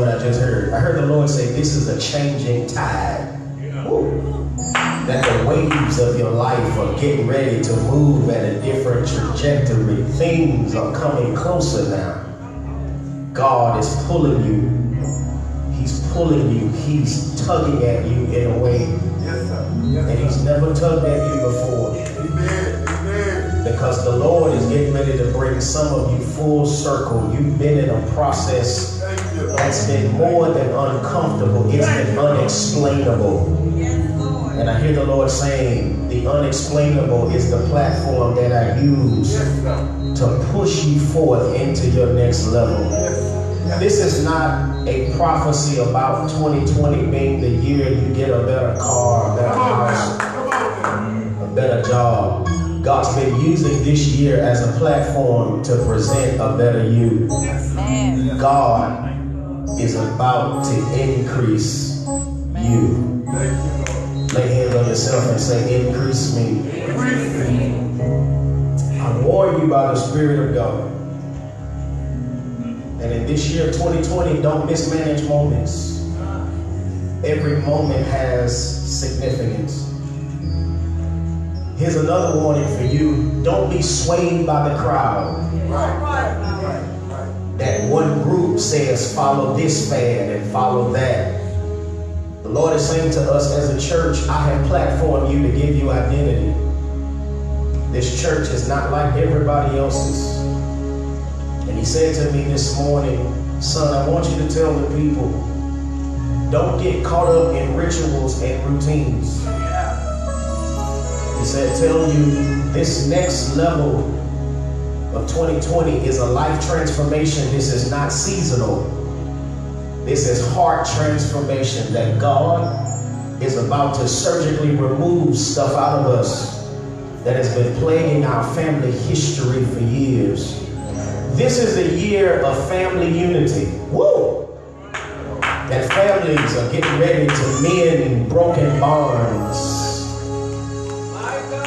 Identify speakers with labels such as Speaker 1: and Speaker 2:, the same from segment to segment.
Speaker 1: what I just heard. I heard the Lord say, this is a changing tide. Woo. That the waves of your life are getting ready to move at a different trajectory. Things are coming closer now. God is pulling you. He's pulling you. He's tugging at you in a way that he's never tugged at you before. Because the Lord is getting ready to bring some of you full circle. You've been in a process that's been more than uncomfortable. It's been unexplainable. And I hear the Lord saying, the unexplainable is the platform that I use to push you forth into your next level. This is not a prophecy about 2020 being the year you get a better car, a better house, a better job. God's been using this year as a platform to present a better you. God is about to increase you. Lay hands on yourself and say, increase me. I warn you by the Spirit of God. And in this year 2020, don't mismanage moments. Every moment has significance. Here's another warning for you. Don't be swayed by the crowd. That one group says follow this fad and follow that. The Lord is saying to us as a church, I have platformed you to give you identity. This church is not like everybody else's. And he said to me this morning, son, I want you to tell the people, don't get caught up in rituals and routines. He said, tell you this next level of 2020 is a life transformation. This is not seasonal. This is heart transformation, that God is about to surgically remove stuff out of us that has been plaguing our family history for years. This is a year of family unity. Woo! That families are getting ready to mend broken bonds.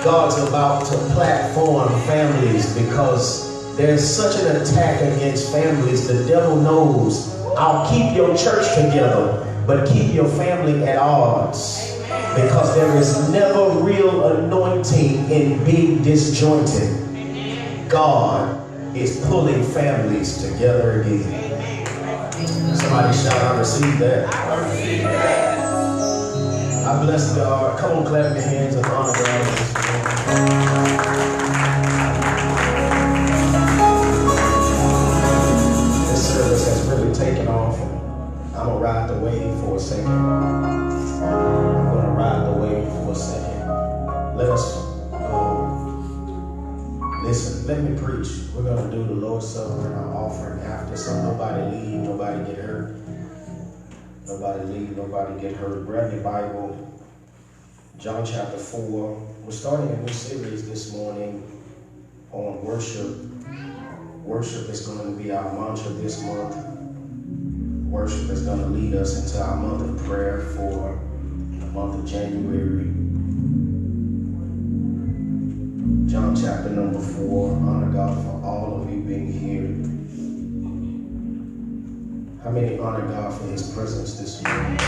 Speaker 1: God's about to platform families because there's such an attack against families. The devil knows, I'll keep your church together, but keep your family at odds. Because there is never real anointing in being disjointed. God is pulling families together again. Somebody shout, I receive that. I receive that. I bless God. Come on, clap your hands and honor God. This service has really taken off. I'm going to ride the wave for a second. I'm going to ride the wave for a second. Let us listen, let me preach. We're going to do the Lord's Supper and our offering after, so nobody leave, nobody get hurt. Nobody leave, nobody get hurt. Grab your Bible. John chapter 4. We're starting a new series this morning on worship. Worship is going to be our mantra this month. Worship is going to lead us into our month of prayer for the month of January. John chapter number 4. Honor God for all of you being here. How many honor God for his presence this morning?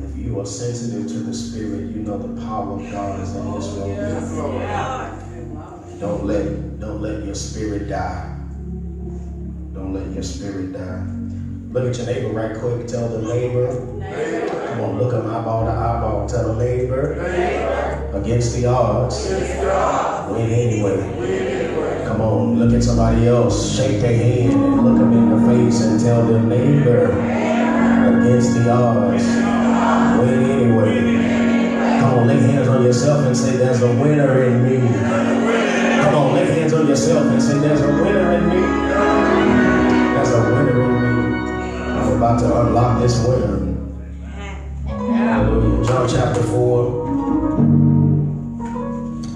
Speaker 1: If you are sensitive to the Spirit, you know the power of God is in this room. Don't let your spirit die. Don't let your spirit die. Look at your neighbor right quick. Tell the neighbor. Come on, look at them eyeball to eyeball. Tell the neighbor. Against the odds. Win anyway. Come on, look at somebody else. Shake their hand and look them in the face and tell them, neighbor. Against the odds. Win anyway. Come on, lay hands on yourself and say, there's a winner in me. Come on, lay hands on yourself and say, there's a winner in me. There's a winner in me. I'm about to unlock this winner. Hallelujah. John chapter 4.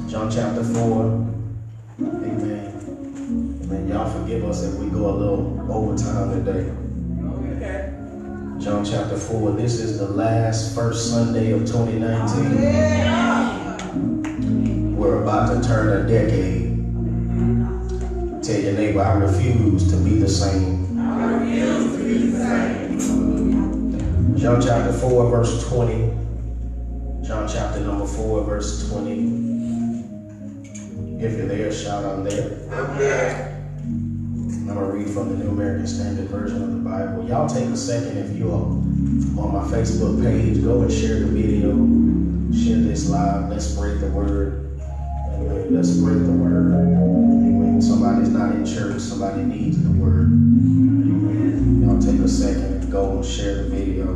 Speaker 1: John chapter 4. Amen. Amen. Y'all forgive us if we go a little overtime today. John chapter 4. This is the first Sunday of 2019. We're about to turn a decade. Tell your neighbor, I refuse to be the same. John chapter 4, verse 20. John chapter number 4, verse 20. If you're there, shout out there. I'm going to read from the New American Standard Version of the Bible. Y'all take a second, if you're on my Facebook page, go and share the video. Share this live. Let's spread the word. Amen. Let's spread the word. Amen. Somebody's not in church. Somebody needs the word. Amen. Y'all take a second and go and share the video.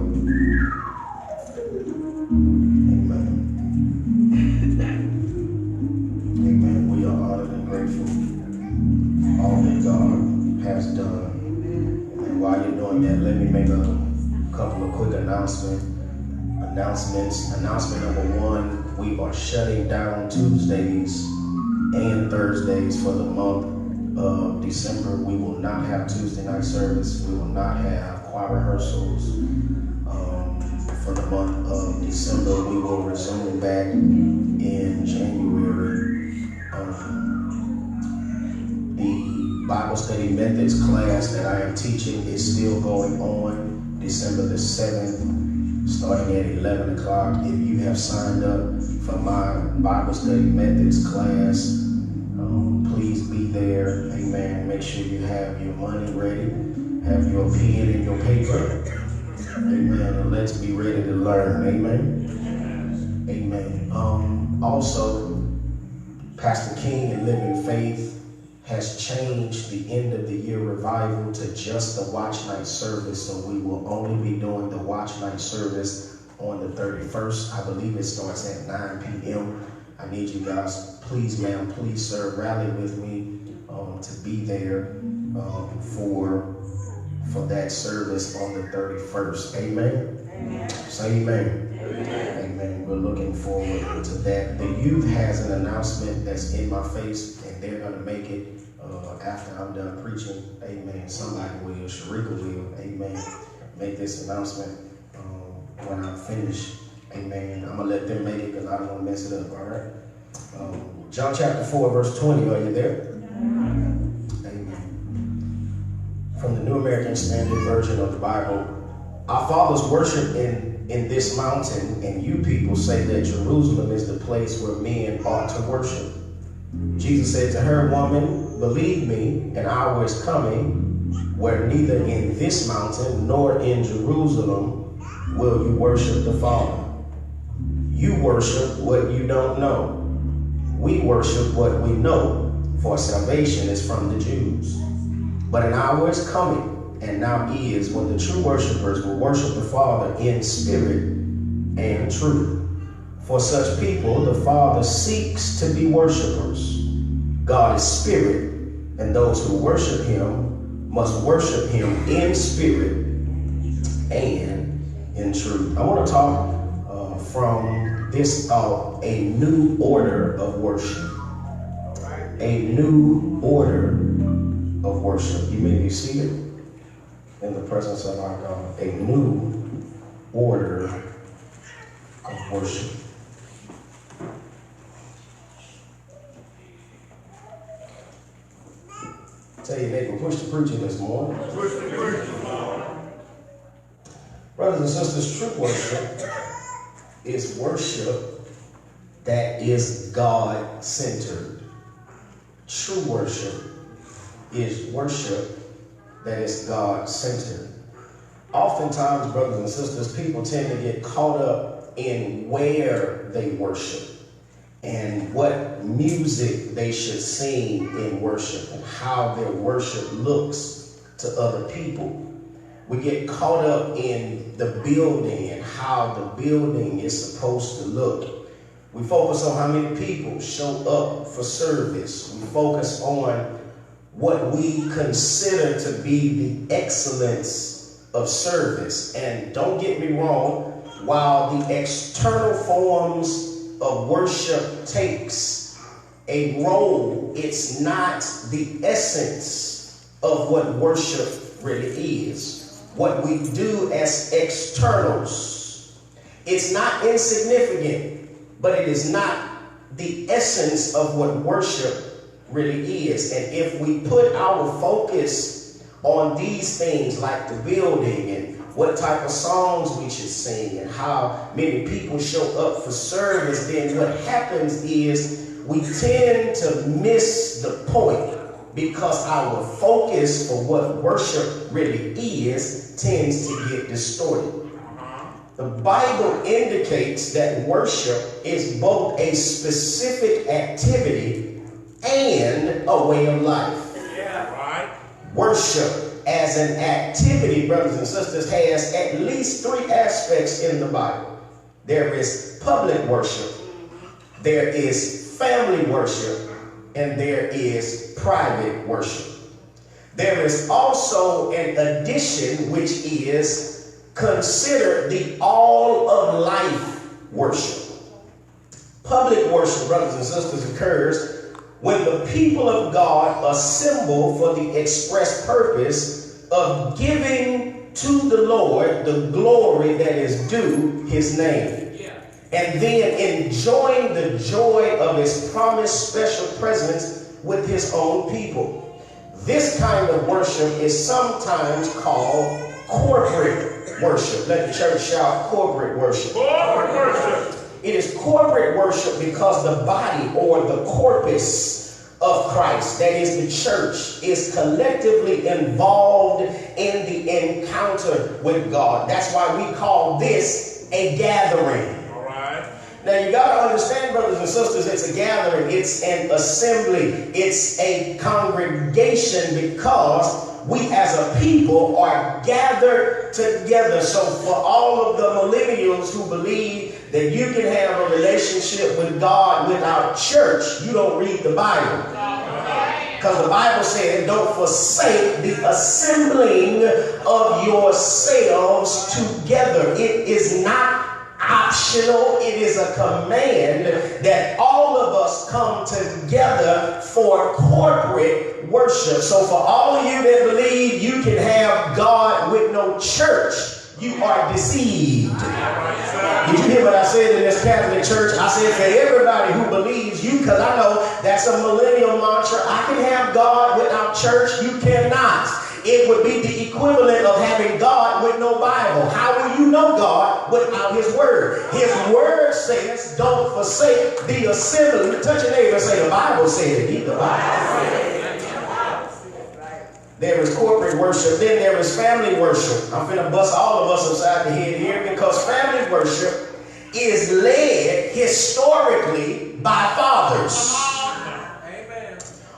Speaker 1: Amen. We are honored and grateful for all that God has done. And while you're doing that, let me make a couple of quick announcements. Announcement number one, we are shutting down Tuesdays and Thursdays for the month of December. We will not have Tuesday night service. We will not have choir rehearsals. For the month of December, we will resume back in January. The Bible study methods class that I am teaching is still going on December the 7th, starting at 11 o'clock. If you have signed up for my Bible study methods class, please be there. Amen. Make sure you have your money ready, have your pen and your paper. Amen. And let's be ready to learn. Amen. Amen. Also, Pastor King and Living Faith has changed the end of the year revival to just the watch night service. So we will only be doing the watch night service on the 31st. I believe it starts at 9 p.m. I need you guys, please, ma'am, please, sir, rally with me to be there for that service on the 31st. Amen. Amen. Say amen. Amen. Amen. We're looking forward to that. The youth has an announcement that's in my face, and they're going to make it after I'm done preaching. Amen. Somebody will, Sharika will, amen, make this announcement when I'm finished. Amen. I'm going to let them make it because I don't want to mess it up. All right. John chapter 4, verse 20. Are you there? From the New American Standard Version of the Bible. Our fathers worship in this mountain, and you people say that Jerusalem is the place where men ought to worship. Jesus said to her, woman, believe me, an hour is coming where neither in this mountain nor in Jerusalem will you worship the Father. You worship what you don't know. We worship what we know, for salvation is from the Jews. But an hour is coming, and now is, when the true worshipers will worship the Father in spirit and truth. For such people, the Father seeks to be worshipers. God is spirit, and those who worship him must worship him in spirit and in truth. I want to talk from this thought, a new order of worship. A new order of worship. You may be seated in the presence of our God. A new order of worship. Tell your neighbor, push the preaching this morning. Push the preaching, Lord. Brothers and sisters, true worship is worship that is God-centered. True worship is worship that is God-centered. Oftentimes, brothers and sisters, people tend to get caught up in where they worship and what music they should sing in worship and how their worship looks to other people. We get caught up in the building and how the building is supposed to look. We focus on how many people show up for service. We focus on what we consider to be the excellence of service. And don't get me wrong, while the external forms of worship takes a role, it's not the essence of what worship really is. What we do as externals, it's not insignificant, but it is not the essence of what worship really is. And if we put our focus on these things like the building and what type of songs we should sing and how many people show up for service, then what happens is we tend to miss the point because our focus for what worship really is tends to get distorted. The Bible indicates that worship is both a specific activity and a way of life.
Speaker 2: Yeah, right.
Speaker 1: Worship as an activity, brothers and sisters, has at least three aspects in the Bible. There is public worship, there is family worship, and there is private worship. There is also an addition which is considered the all of life worship. Public worship, brothers and sisters, occurs when the people of God assemble for the express purpose of giving to the Lord the glory that is due his name. And then enjoying the joy of his promised special presence with his own people. This kind of worship is sometimes called corporate worship. Let the church shout corporate worship.
Speaker 2: Corporate worship.
Speaker 1: It is corporate worship because the body or the corpus of Christ, that is the church, is collectively involved in the encounter with God. That's why we call this a gathering.
Speaker 2: All right.
Speaker 1: Now you got to understand, brothers and sisters, it's a gathering, it's an assembly, it's a congregation because we as a people are gathered together. So for all of the millennials who believe that you can have a relationship with God without church, you don't read the Bible. Because the Bible said, don't forsake the assembling of yourselves together. It is not optional. It is a command that all of us come together for corporate worship. So for all of you that believe you can have God with no church, you are deceived. Did you hear what I said in this Catholic church? I said for everybody who believes you, because I know that's a millennial mantra. I can have God without church. You cannot. It would be the equivalent of having God with no Bible. How will you know God without his word? His word says, don't forsake the assembly. Touch your neighbor and say, the Bible said it. The Bible said it. There is corporate worship. Then there is family worship. I'm finna bust all of us upside the head here because family worship is led historically by fathers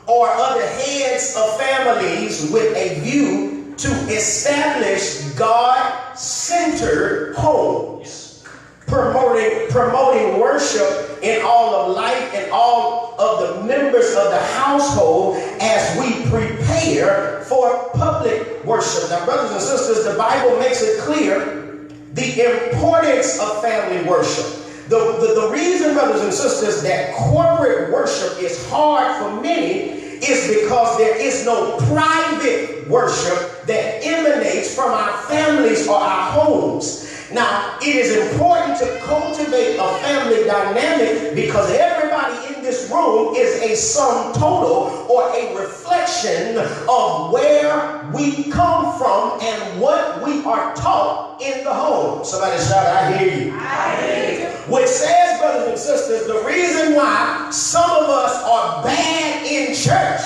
Speaker 1: or other heads of families with a view to establish God-centered homes, promoting worship in all of life and all of the members of the household as we prepare for public worship. Now, brothers and sisters, the Bible makes it clear the importance of family worship. The reason, brothers and sisters, that corporate worship is hard for many is because there is no private worship that emanates from our families or our homes. Now, it is important to cultivate a family dynamic because everybody in this room is a sum total or a reflection of where we come from and what we are taught in the home. Somebody shout, I hear you. I hear you. Which says, brothers and sisters, the reason why some of us are bad in church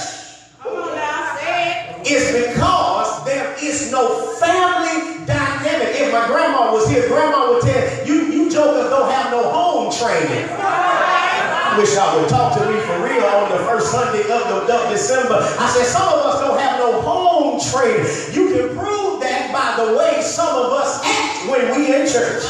Speaker 1: is because there is no family dynamic. If my grandma was here, grandma would tell you jokers don't have no home training. I wish y'all would talk to me for real on the first Sunday of December. I said, some of us don't have no home training. You can prove that by the way some of us act when we in church.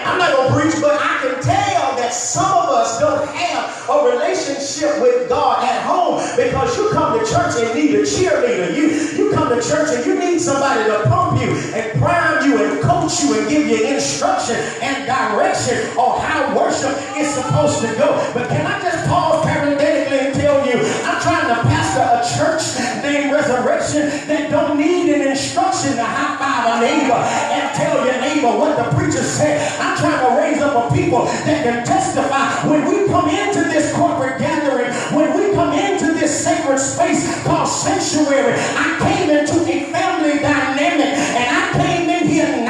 Speaker 1: I'm not going to preach, but I can tell that some of us don't have a relationship with God at home because you come to church and need a cheerleader. You come to church and you need somebody to pump you and prime you and coach you and give you instruction and direction on how worship is supposed to go. But can I just pause parenthetically and tell you, I'm trying to pastor a church named Resurrection that don't need an instruction to high five a neighbor and tell your neighbor what the preacher said. I'm trying to raise up a people that can testify when we come into this corporate gathering, when we come into this sacred space called sanctuary. I came into a family dynamic and I came in here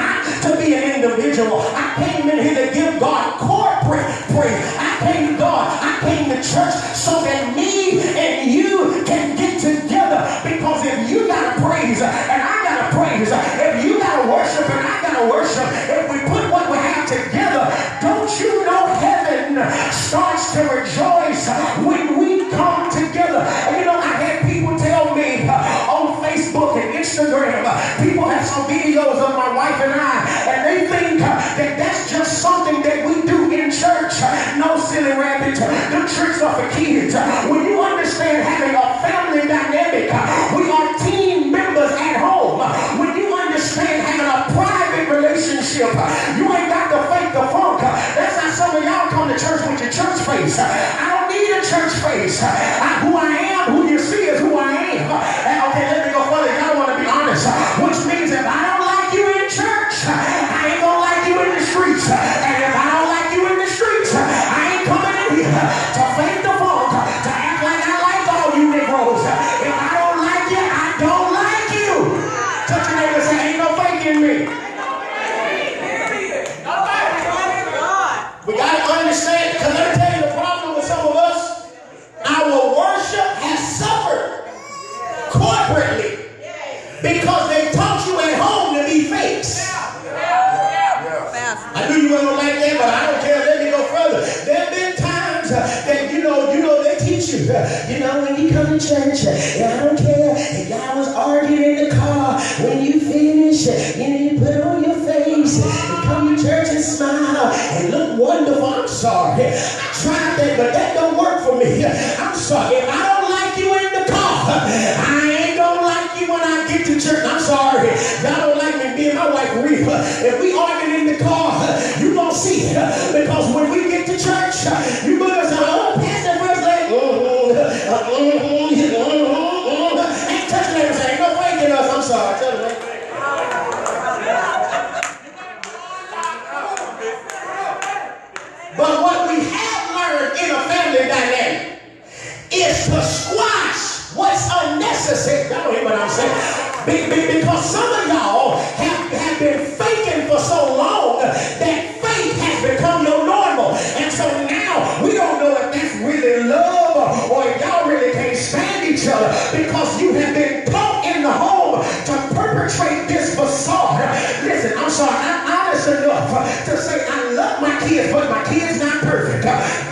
Speaker 1: worship, if we put what we have together, don't you know heaven starts to rejoice when we come together? And you know, I had people tell me on Facebook and Instagram, people have some videos of my wife and they think that that's just something that we do in church. No, silly rabbit, the tricks are for kids. When you understand having a family dynamic, we are team members at home. When you understand having a private relationship, you ain't got to fake the funk. That's how some of y'all come to church with your church face. I don't need a church face. Who I am, who you see is who I am. Okay, let me go further. Y'all want to be honest. Which means if I don't like you in church, I ain't gonna like you in the streets. And if I don't like you in the streets, I ain't coming in here to fake the funk, to act like I like all you Negroes. If I don't like you, I don't like you. Touch your neighbor and say, ain't no faking me. We got to understand, because let me tell you the problem with some of us, our worship has suffered corporately because they taught you at home to be fakes. I knew you weren't gonna like that, but I don't care. Let me go further. There have been times that you know they teach you. When you come to church, I don't care if y'all was arguing in the car. When you finish, you put on your face and come to church and smile and look wonderful. I'm sorry, I tried that, but that don't work for me. I'm sorry. If I don't like you in the car, I ain't gonna like you when I get to church. I'm sorry. Y'all don't like me and my wife real. If we arguing in the car, you gonna see it. Because when we get to church, you gonna say, oh, Pastor First Lady, ain't touching everything. Ain't no faking us. I'm sorry. Tell them. But what we have learned in a family dynamic is to squash what's unnecessary. Y'all don't hear what I'm saying. Because some of y'all have been faking for so long that faith has become your normal. And so now we don't know if that's really love or if y'all really can't stand each other because you have been taught in the home to perpetrate this facade. Listen, I'm sorry, I'm honest enough to say I love my kids, but my kids not perfect.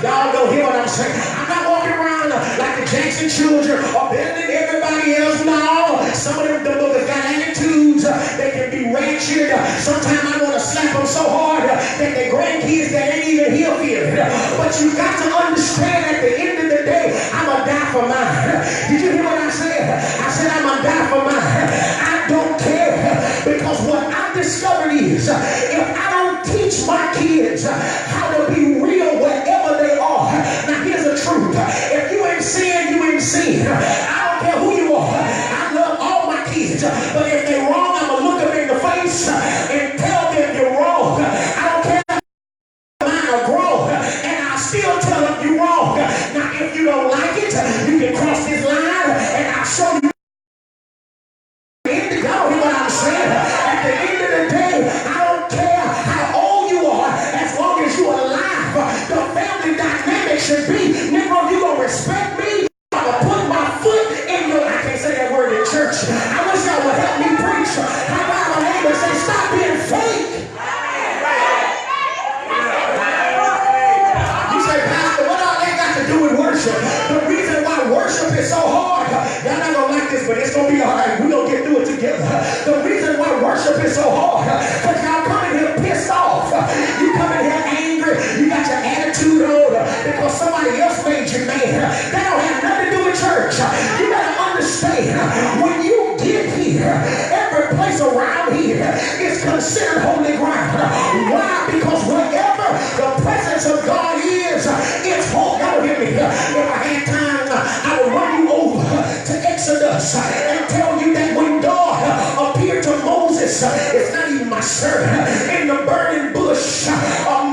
Speaker 1: Y'all don't hear what I'm saying. I'm not walking around like the Jackson children or better than everybody else. No, some of them boogers got attitudes. They can be ratchet. Sometimes I want to slap them so hard that their grandkids that ain't even here feel it. But you got to understand at the end of the day, I'm going to die for mine. Did you hear what I said? I said I'm going to die for mine. I don't care because what I discovered is if I don't teach my kids how to be real wherever they are. Now here's the truth. If you ain't sin, you ain't sin. I don't care who you are. I love all my kids. But if they're wrong, I'm going to look them in the face and tell them you're wrong. I don't care if mine are grown. And I still tell them you're wrong. Now if you don't like it, you can cross this line and I'll show you. Y'all hear what I'm saying? At the end of the day, I don't care how old you are as long as you're alive. The family dynamic should be, Negro, you gonna respect me? I'm gonna put my foot in your, I can't say that word in church. I wish y'all would help me preach. How about my neighbor say, stop being fake? You say, Pastor, what all that got to do with worship? The reason why worship is so hard, y'all not gonna like this, but it's gonna be all right. We're gonna get through it together. The reason why worship is so hard, because y'all come in here pissed off. You come in here angry. You got your attitude on because somebody else made you mad. That don't have nothing to do with church. You gotta understand, when you get here, every place around here is considered holy ground. Why? Because wherever the presence of God is, it's holy. Y'all hear me? If I had time, I would run you over to Exodus and tell you that when God appeared to Moses, it's not even my servant, in the burning bush,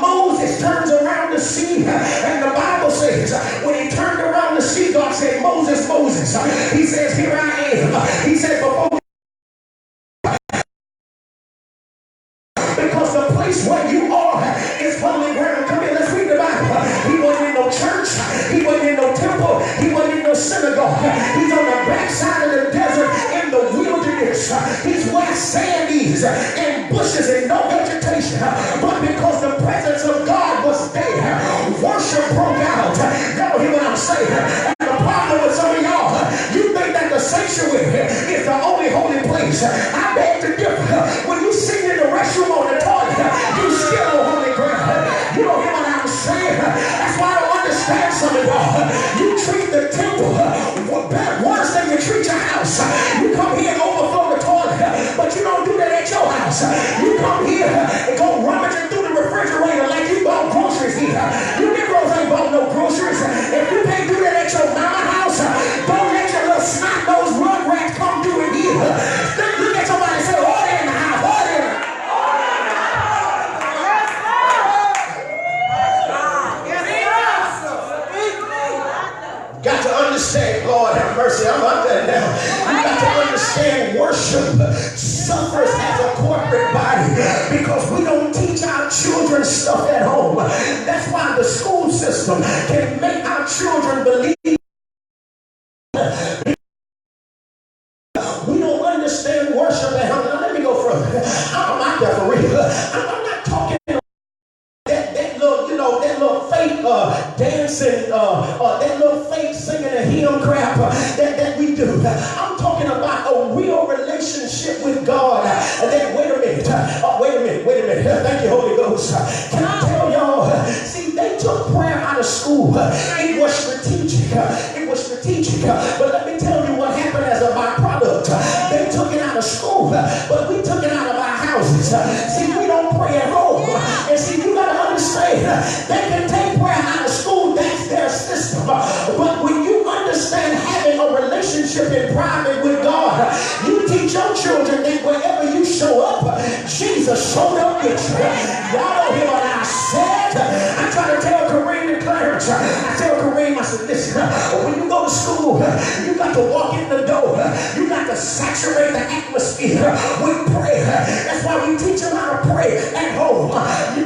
Speaker 1: Moses turns around the sea, and the Bible says when he turned around the sea, God said, Moses, Moses. He says, here I am. He said, before, because the place where you are is holy ground. Come here, let's read the Bible. He wasn't in no church. He wasn't in no temple. He wasn't in no synagogue. He's on the backside of the desert in the wilderness. this. He's where sand is and bushes and no vegetation. But because the presence of God was there, worship broke out. Y'all hear what I'm saying? And the problem with some of y'all, you think that the sanctuary is the only holy place. I beg to differ. When you sit in the restroom on the toilet, you still on holy ground. You don't hear what I'm saying? That's why I don't understand some of y'all. You treat the temple worse than you treat your house. You come here and overflow the toilet, but you don't do that at your house. You come here and go rummaging through the refrigerator like you bought groceries here. You Negroes ain't bought no groceries. If you can't do that at your mama house, don't let your little snot-nosed rugrats come do it here. Look at somebody and say, order in the house, order in the house. Got to understand, Lord have mercy, I'm up there now. You got to understand worship suffers as a corporate body because we don't teach our children stuff at home. That's why the school system can make our children believe. We don't understand worship at home. Now let me go further. I'm out there for real. I'm not talking that little fake dancing, that little fake singing a hymn crap that we do. I'm talking about a real relationship with God. Wait a minute. Thank you, Holy Ghost. Can I tell y'all? See, they took prayer out of school. It was strategic. But let me tell you what happened as a byproduct. They took it out of school, but we took it out of our houses. See, we don't pray at home. And see, you got to understand, they can take prayer out of school. That's their system. But when you understand having a relationship in private with God, you teach your children that wherever you show up, Jesus showed up with you. Y'all don't hear what I said. I try to tell Kareem and Clarence. I tell Kareem, I said, listen, when you go to school, you got to walk in the door. You got to saturate the atmosphere with prayer. That's why we teach them how to pray at home.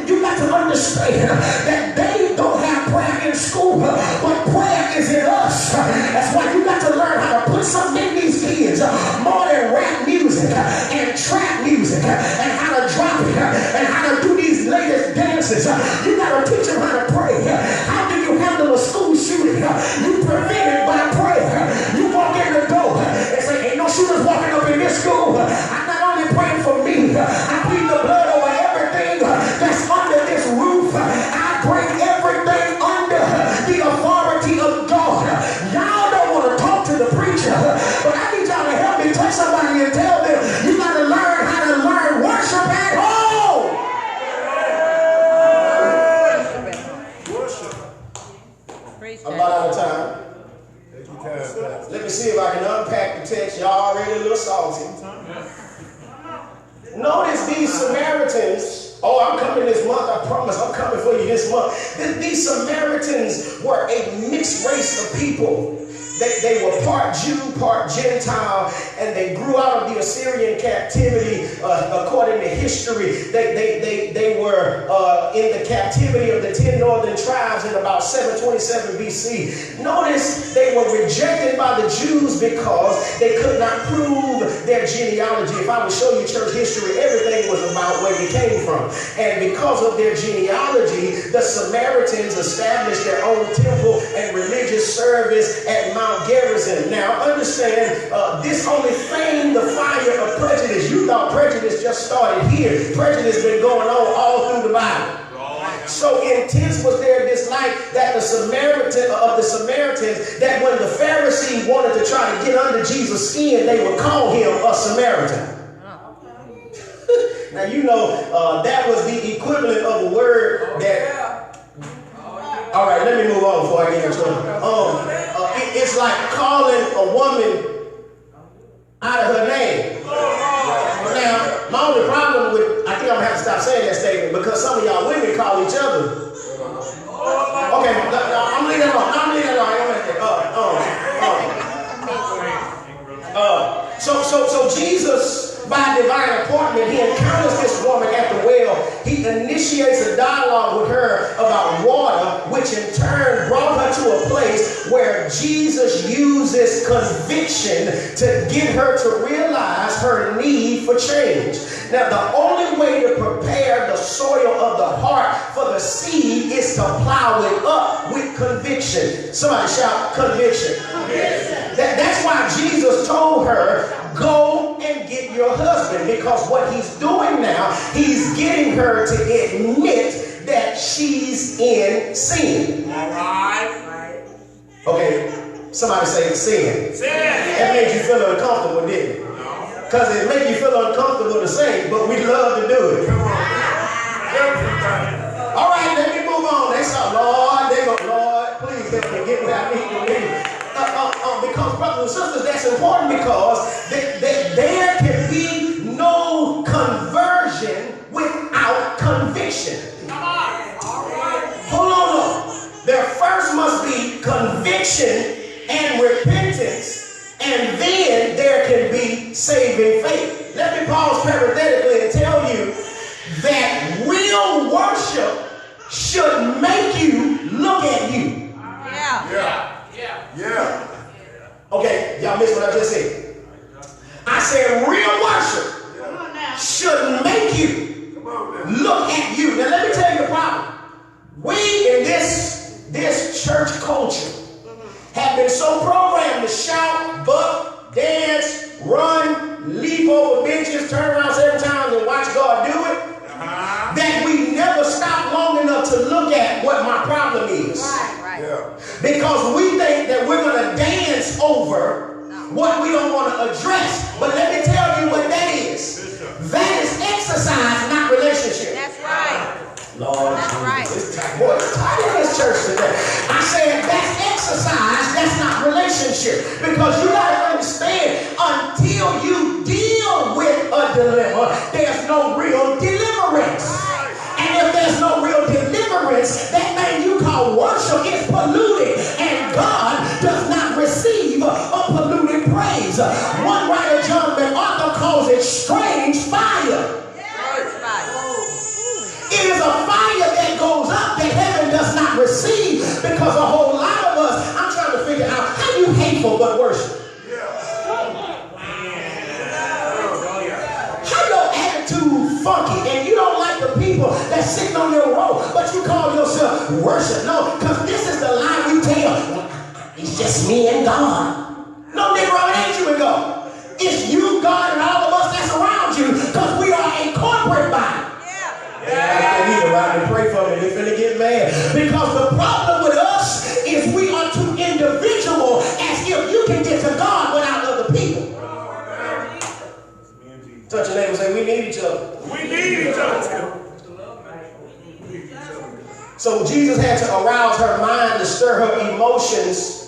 Speaker 1: You got to understand that they don't have prayer in school, but prayer is in us. That's why you got to learn how to put something in these kids more than rap music and trap music and how to drop it and how to do these latest dances. You got to teach them how to pray. How do you handle a school shooting? You prevent it by prayer. You walk in the door and say, ain't no shooters walking up in this school. I'm not only praying for me, I plead the blood over everything that's under this roof. I bring everything under the authority of God. Y'all don't want to talk to the preacher, but I need y'all to help me touch somebody and tell them you got to learn how to learn worship at home. I'm about out of time. Let me see if I can unpack the text. Y'all already a little salty. Notice these Samaritans. Oh, I'm coming this month. I promise I'm coming for you this month. These Samaritans were a mixed race of people. They were part Jew, part Gentile, and they grew out of the Assyrian captivity. According to history, they were in the captivity of the 10 northern tribes in about 727 BC. Notice they were rejected by the Jews because they could not prove their genealogy. If I would show you church history, everything was about where you came from. And because of their genealogy, the Samaritans established their own temple and religious service at Mount Gerizim. Now understand, this only fanned the fire of prejudice. You thought prejudice just started here. Prejudice been going on all through the Bible. So intense was their dislike that the Samaritans that when the Pharisees wanted to try to get under Jesus' skin, they would call him a Samaritan. Now you know that was the equivalent of a word that. All right, let me move on before I get in trouble. It's like calling a woman out of her name. Now, my only problem with, I think I'm gonna have to stop saying that statement because some of y'all women call each other. Okay, I'm leaving it alone. So Jesus by divine appointment, he encounters this woman at the well. He initiates a dialogue with her about water, which in turn brought her to a place where Jesus uses conviction to get her to realize her need for change. Now, the only way to prepare the soil of the heart for the seed is to plow it up with conviction. Somebody shout conviction. That's why Jesus told her, go and get your husband, because what he's doing now, he's getting her to admit that she's in sin.
Speaker 2: All right.
Speaker 1: Okay, somebody say sin.
Speaker 2: Sin.
Speaker 1: That made you feel uncomfortable, didn't it? Because it made you feel uncomfortable to say, but we love to do it.
Speaker 2: Come on.
Speaker 1: All right, let me move on. They said, Lord, they go, Lord, please help me get where I need to be. Because, brothers and sisters, that's important, because there can be no conversion without conviction.
Speaker 2: Come on. All right.
Speaker 1: Hold on. There first must be conviction and repentance, and then there can be saving faith. Let me pause parenthetically and tell you that real worship should make you look at you.
Speaker 2: Yeah.
Speaker 1: Okay, y'all missed what I just said. I said real worship should make you look at you. Now let me tell you the problem. We in this church culture have been so programmed to shout, buck, dance, run, leap over benches, turn around 7 times and watch God do it, that we never stop long enough to look at what my problem is.
Speaker 3: Right.
Speaker 2: Yeah.
Speaker 1: Because we think that we're going to dance over what we don't want to address. But let me tell you what that is. That is exercise, not relationship.
Speaker 3: That's right.
Speaker 1: Lord,
Speaker 3: That's right.
Speaker 1: Boy, it's tight in this church today. I said that's exercise, that's not relationship. Because you got to understand, until you deal with a dilemma, there's no real deliverance. And if there's no real deliverance, that thing you call worship is polluted. And God does not receive a polluted praise. One writer, John MacArthur, calls it strange fire. It is a fire that goes up that heaven does not receive, because a whole lot of us, I'm trying to figure out how you hateful but worship. How your attitude funky and you don't like the people that's sitting on your row, but you call yourself worship. No, because this is the lie we tell. It's just me and God. No, Negro, it ain't you and God. It's you, God, and all of us that's around you, because we are a corporate body. I need to ride and pray for me. They're finna get mad. Because the problem with us is we are too individual, as if you can get to God without other people. Touch your neighbor and say, we need each other.
Speaker 2: We need each other.
Speaker 1: So Jesus had to arouse her mind to stir her emotions.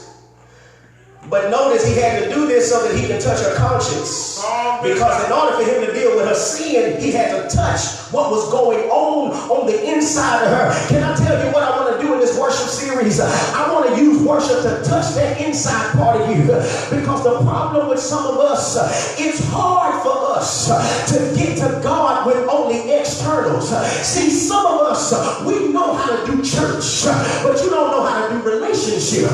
Speaker 1: But notice he had to do this so that he can touch her conscience. Because in order for him to deal with her sin, he had to touch what was going on the inside of her. Can I tell you what I want to do in this worship series? I want to use worship to touch that inside part of you. Because the problem with some of us, it's hard for us to get to God with only externals. See, some of us, we know how to do church, but you don't know how to do relationship.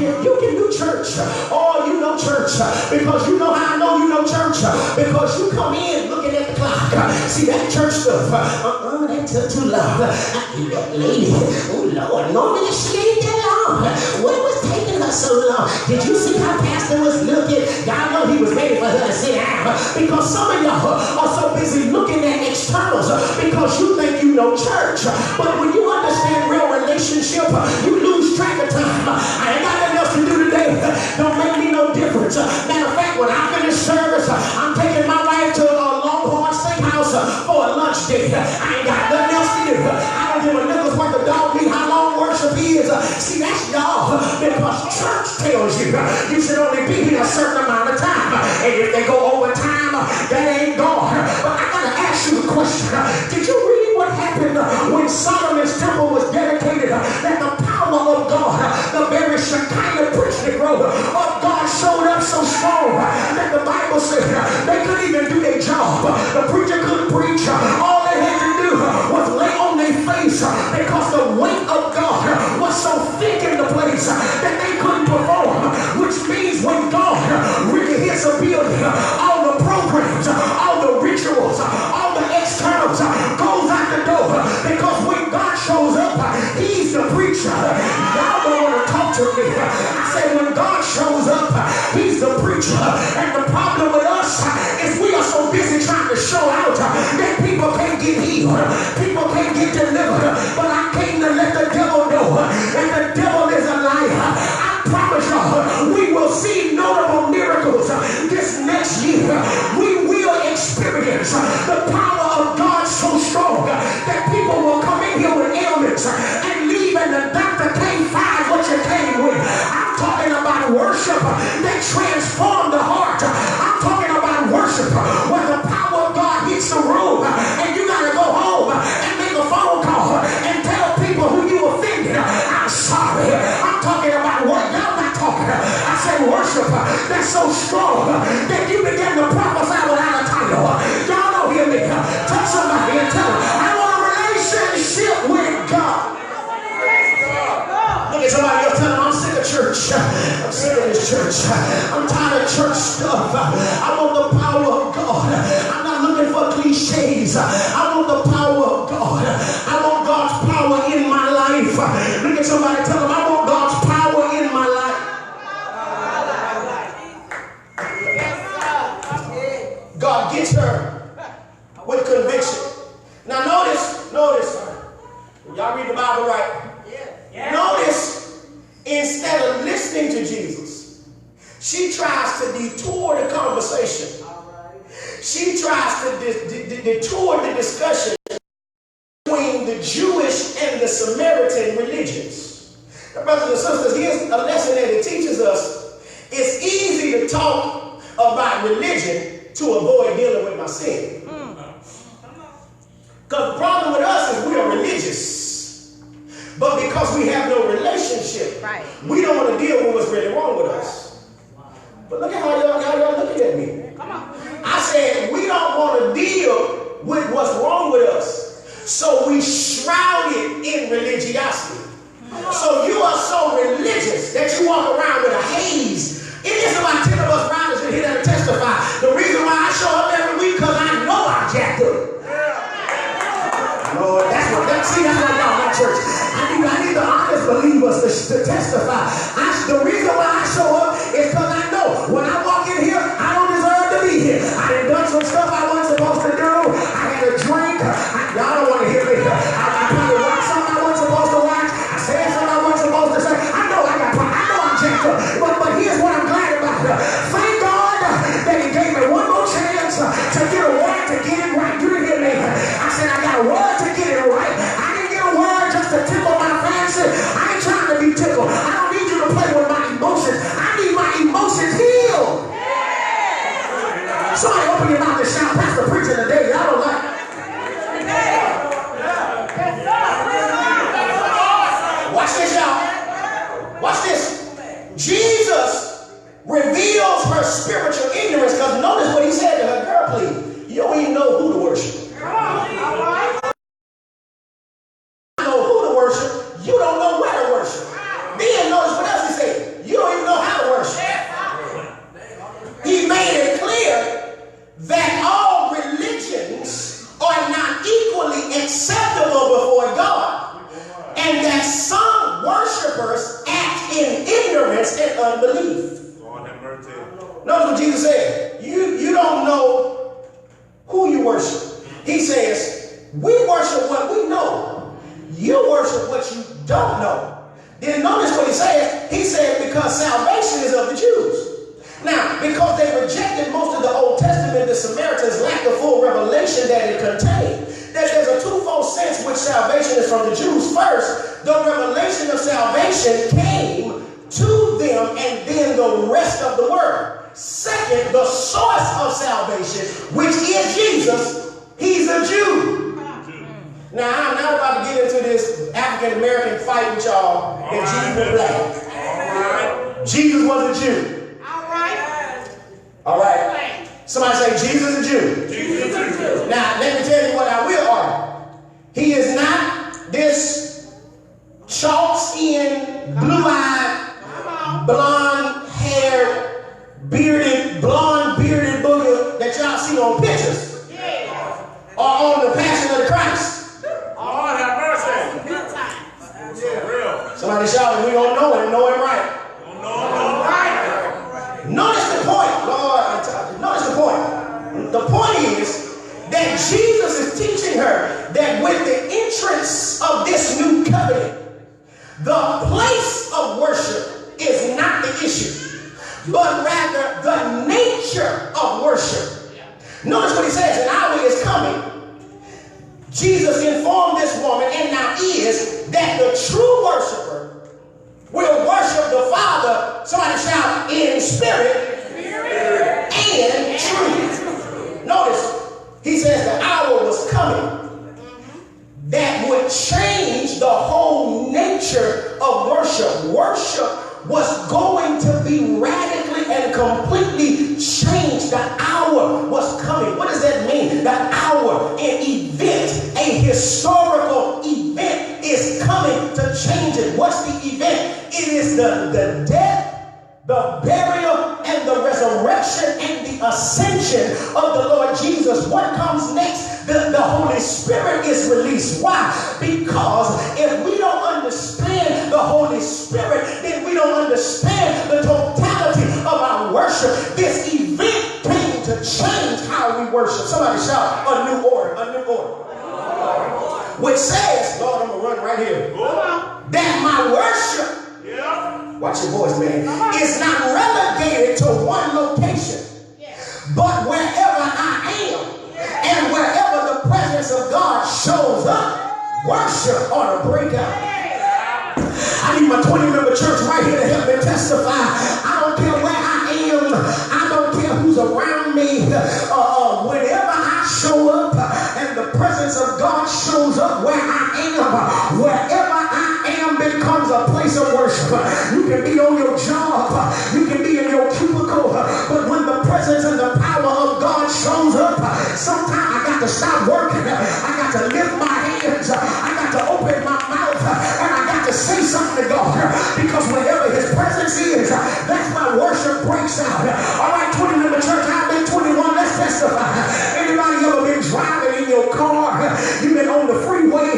Speaker 1: You can do church. Oh, you know church, because you know how I know you know church, because you come in looking at the clock. See that church stuff, that took too long. That lady, oh Lord, normally she ain't that long. What was taking her so long? Did you see how pastor was looking? God know he was ready for her to sit down. Because some of y'all are so busy looking at externals because you think you know church. But when you understand real relationship, you lose track of time. I ain't got nothing else to do today. Don't make me no difference. Matter of fact, when I finish service, I'm taking my wife to a Longhorn Steakhouse for a lunch date. I ain't got nothing else to do. I don't give a nickel's worth of dog meat how long worship is. See, that's y'all, because church tells you you should only be here a certain amount of time. And if they go over time, that ain't God. But I gotta ask you a question. Did you read what happened when Solomon's temple was dedicated? That the power of God, the very Shekinah priesthood of God showed up so strong that the the Bible said they couldn't even do their job. The preacher couldn't preach. All they had to do was lay on their face because the weight of God was so thick in the place that they couldn't perform. Which means when God really hits a building, all the programs, all the rituals, all the externals goes out the door. Because when God shows up, he's the preacher. Y'all don't want to talk to me. I said when God shows up, he's the preacher. And the problem with us is we are so busy trying to show out that people can't get healed. People can't get delivered. But I came to let the devil know that the devil is a liar. I promise y'all, we will see notable miracles this next year. We will experience the power of God so strong that people will come in here with ailments and leave and the doctor can't find what you came with. I'm talking about worship that transforms the heart. I'm talking about worship where the power of God hits the room and you got to go home and make a phone call and tell people who you offended, I'm sorry. I'm talking about what y'all not talking. I said worship that's so strong that you begin to prophesy without a title. Y'all don't hear me. Touch somebody and tell them, I want a relationship with God. Look at somebody else, tell them, I'm sick of church. I'm sick of this church. I'm tired of church stuff. I want the power of God. I'm not looking for cliches. I want the power of God. I want God's power in my life. Look at somebody, tell them, I want God's power in my life. God gets her with conviction. Now notice, y'all read the Bible right? Notice, instead of listening to Jesus, she tries to detour the conversation. She tries to detour the discussion between the Jewish and the Samaritan religions. Now, brothers and sisters, here's a lesson that it teaches us. It's easy to talk about religion to avoid dealing with my sin. Because the problem with us is we are religious. But because we have no relationship, we don't want to deal with what's really wrong with us. But look at how y'all looking at me. Come on. I said we don't want to deal with what's wrong with us. So we shroud it in religiosity. So you are so religious that you walk around with a haze. It is about 10 of us riders in here that testify. The reason why I show up every week because I know I'm jacked up. Lord, that's why y'all at church. I need the honest believers to testify. The reason why I show up is because I know when I walk in here, I don't deserve to be here. I done some stuff I wasn't supposed to do. I had a drink. Y'all don't want to hear me. I probably watched something I wasn't supposed to watch. I said something I wasn't supposed to say. I know I'm jacked up. But here's what I'm glad about. Thank God that he gave me one more chance to get a word to get it right. You didn't hear me. I said I got a word to get it right. I didn't get a word just to tickle my fancy. I ain't trying to be tickled. I don't need you to play with my emotions. I need my emotions healed. Somebody open your mouth and shout, Pastor preaching today. Y'all don't like it. Watch this, y'all. Watch this. Jesus reveals her spiritual ignorance because notice what he said to her. Girl, please, you don't even know who to worship. You don't know where to worship. Then notice what else he said. You don't even know how to worship. He made it clear that all religions are not equally acceptable before God, and that some worshipers act in ignorance and unbelief. Notice what Jesus said. You don't know who you worship. He says, we worship what we know. You worship what you don't know. Then notice what he says. He said because salvation is of the Jews. Now, because they rejected most of the Old Testament, the Samaritans lacked the full revelation that it contained. That there's a twofold sense which salvation is from the Jews. First, the revelation of salvation came to them and then the rest of the world. Second, the source of salvation, which is Jesus, he's a Jew. Now, I'm not about to get into this African-American fight with y'all and Jesus was black. Jesus was a Jew. All right. Somebody say Jesus is a Jew.
Speaker 2: Jesus is a Jew.
Speaker 1: Now, let me tell you what I will argue. He is not this chalk-skinned, blue-eyed, blonde-haired, blonde bearded booger that y'all see on pictures or on the Passion of the Christ.
Speaker 2: Lord have mercy. Yeah, real.
Speaker 1: Somebody shouting, we don't know him, know him right.
Speaker 2: Don't know right.
Speaker 1: Notice the point, Lord. Notice the point. The point is that Jesus is teaching her that with the entrance of this new covenant, the place of worship is not the issue, but rather the nature of worship. Notice what he says, an hour is coming. Jesus informed this woman, and now is, that the true worshiper will worship the Father, somebody shout, in spirit and truth. Notice, he says the hour was coming that would change the whole nature of worship. Worship was going to be radically and completely changed. The hour was coming. What does that mean? The hour, an event, a historical event is coming to change it. What's the event? It is the death, the burial, and the resurrection and the ascension of the Lord Jesus. What comes next? The Holy Spirit is released. Why? Because if we don't understand the Holy Spirit, then we don't understand the totality of our worship. This event came to change how we worship. Somebody shout, a new order, a new order. Which says, Lord, I'm going to run right here, that my worship, watch your voice, man, is not relegated to one location, but wherever I am and wherever the presence of God shows up, worship ought to break out. I need my 20-member church right here to help me testify. I don't care where I am. I don't care who's around me. Whenever I show up and the presence of God shows up where I am, wherever I am becomes a place of worship. You can be on your job. You can be in your cubicle. But when the presence and the power of God shows up, sometimes I got to stop working. I got to lift my hands. I got to open my mouth. And I got to say something to God. Because wherever his presence is, that's my worship breaks out. All right, 20 in the church. I've been 21. Let's testify. Anybody ever been driving in your car? You've been on the freeway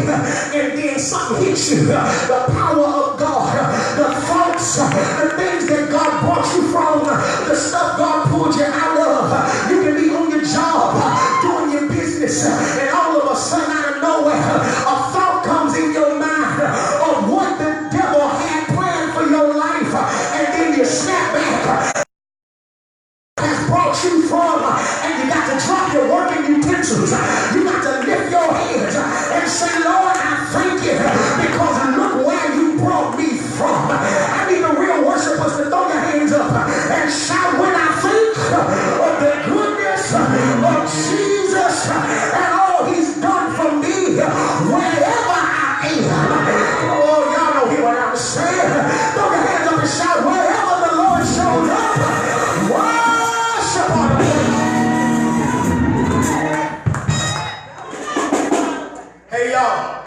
Speaker 1: and then something hits you. The power of God, the thoughts, the things that God brought you from, the stuff God pulled you out of. You can be on your job, doing your business, and all of a sudden out of nowhere, a thought comes in your mind of what the devil had planned for your life, and then you snap back. Has brought you from, and you got to drop your working utensils. You got to lift your hands and say, Lord, I thank you because look where you brought me from. I need the real worshipers to throw your hands up and shout when I think of the goodness of Jesus and all he's done for me wherever I am. Oh, y'all know hear what I'm saying. Throw your hands up and shout wherever the Lord shows up. Worship on him. Hey y'all.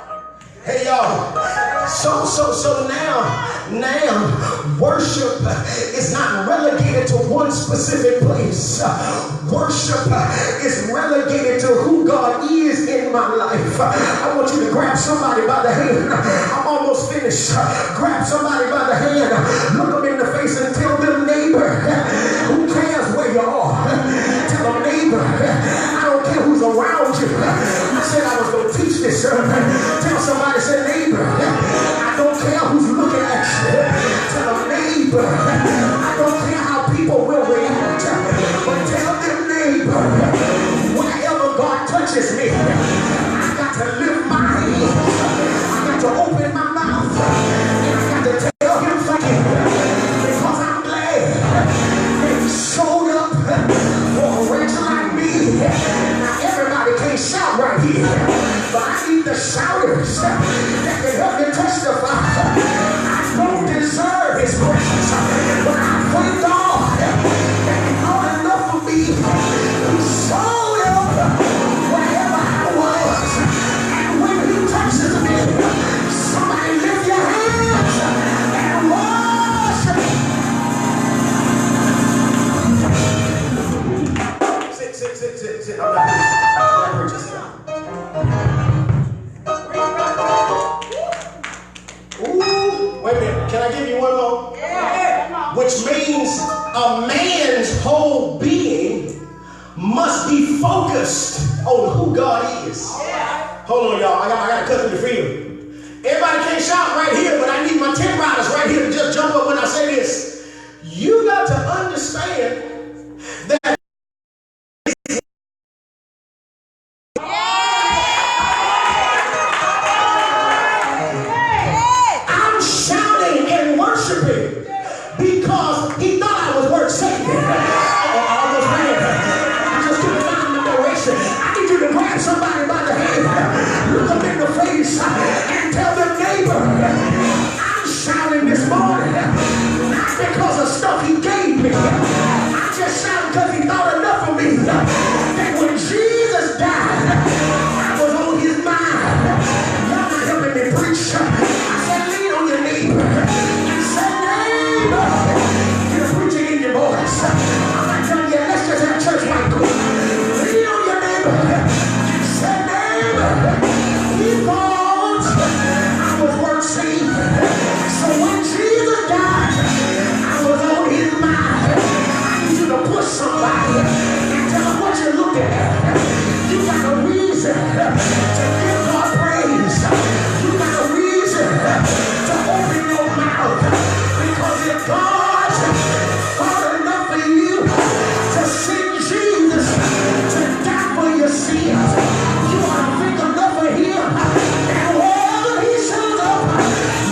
Speaker 1: So now worship is not relegated to one specific place. Worship is relegated to who God is in my life. I want you to grab somebody by the hand. I'm almost finished. Grab somebody by the hand. Look them in the face and tell them, neighbor, who cares where you are? Tell them, neighbor, I don't care who's around you. I said I was going to teach this sermon. Tell somebody, say, neighbor, I don't care who's looking at you. Tell them, neighbor, I don't care how people will react. But tell them, neighbor, wherever God touches me, I got to lift my hands. I got to open my mouth. And I got to tell him thank you. Because I'm glad that he showed up for a wretch like me. Now everybody can't shout right here. But I need the shouters that can help me testify. I don't deserve his presence, but I thank God that he thought enough of which means a man's whole being must be focused on who God is. Hold on, y'all. I got to cut through the field. Everybody can't shout right here, but I need my 10 riders right here to just jump up when I say this. You got to understand that I'm shouting and worshiping because he thought I was worth saving. I almost ran. I just couldn't find my direction. I need you to grab somebody by the hand, look them in the face, and tell them, neighbor, I'm shouting this morning, not because of stuff he gave me. I just shout because he thought enough of me. That when Jesus died, I was on his mind. Y'all not helping me preach. I said, lean on your neighbor. I said, neighbor, you're preaching in your voice. I'm not telling you, let's just have church right quick. Lean on your neighbor. I said, neighbor, he thought I was worth saving. So when Jesus died, I was on his mind. I need you to push somebody and tell them what you're looking at. You got a reason to give God praise. You got a reason to open your mouth. Because if God thought enough for you to send Jesus to die for your sins, you ought to think enough of him. And wherever he shows up,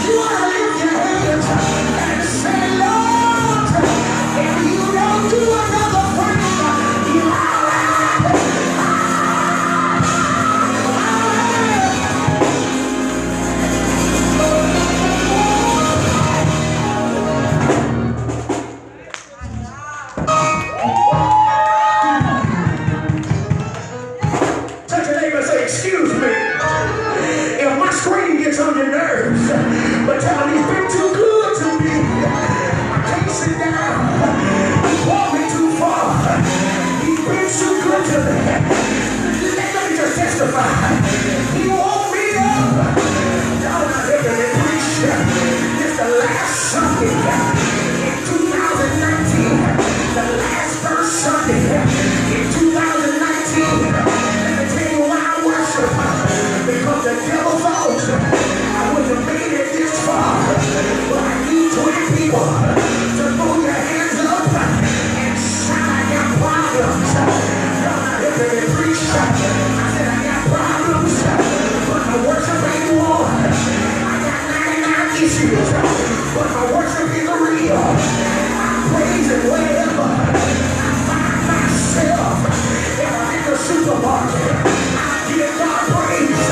Speaker 1: you ought to lift your hands and say, Lord, if you don't do another thing, you are touch your neighbor and say, excuse me, if my screen gets on your nerves, but tell him he's been too good to me. I can't sit down. He brought me too far. He's been too good to me. Let me just testify. He woke me up. Y'all not helping me preach. It's the last Sunday in 2019. The last first Sunday in 2019. Let me tell you why I worship. Because the devil thought I wouldn't have made it this far. But I need 20 people to throw your hands up and shout, I got problems. Y'all not helping me preach. I said I got problems, but my worship ain't one. I got 99 issues, but my worship is real. I'm praising wherever I find myself. If I'm in the supermarket, I give God praise.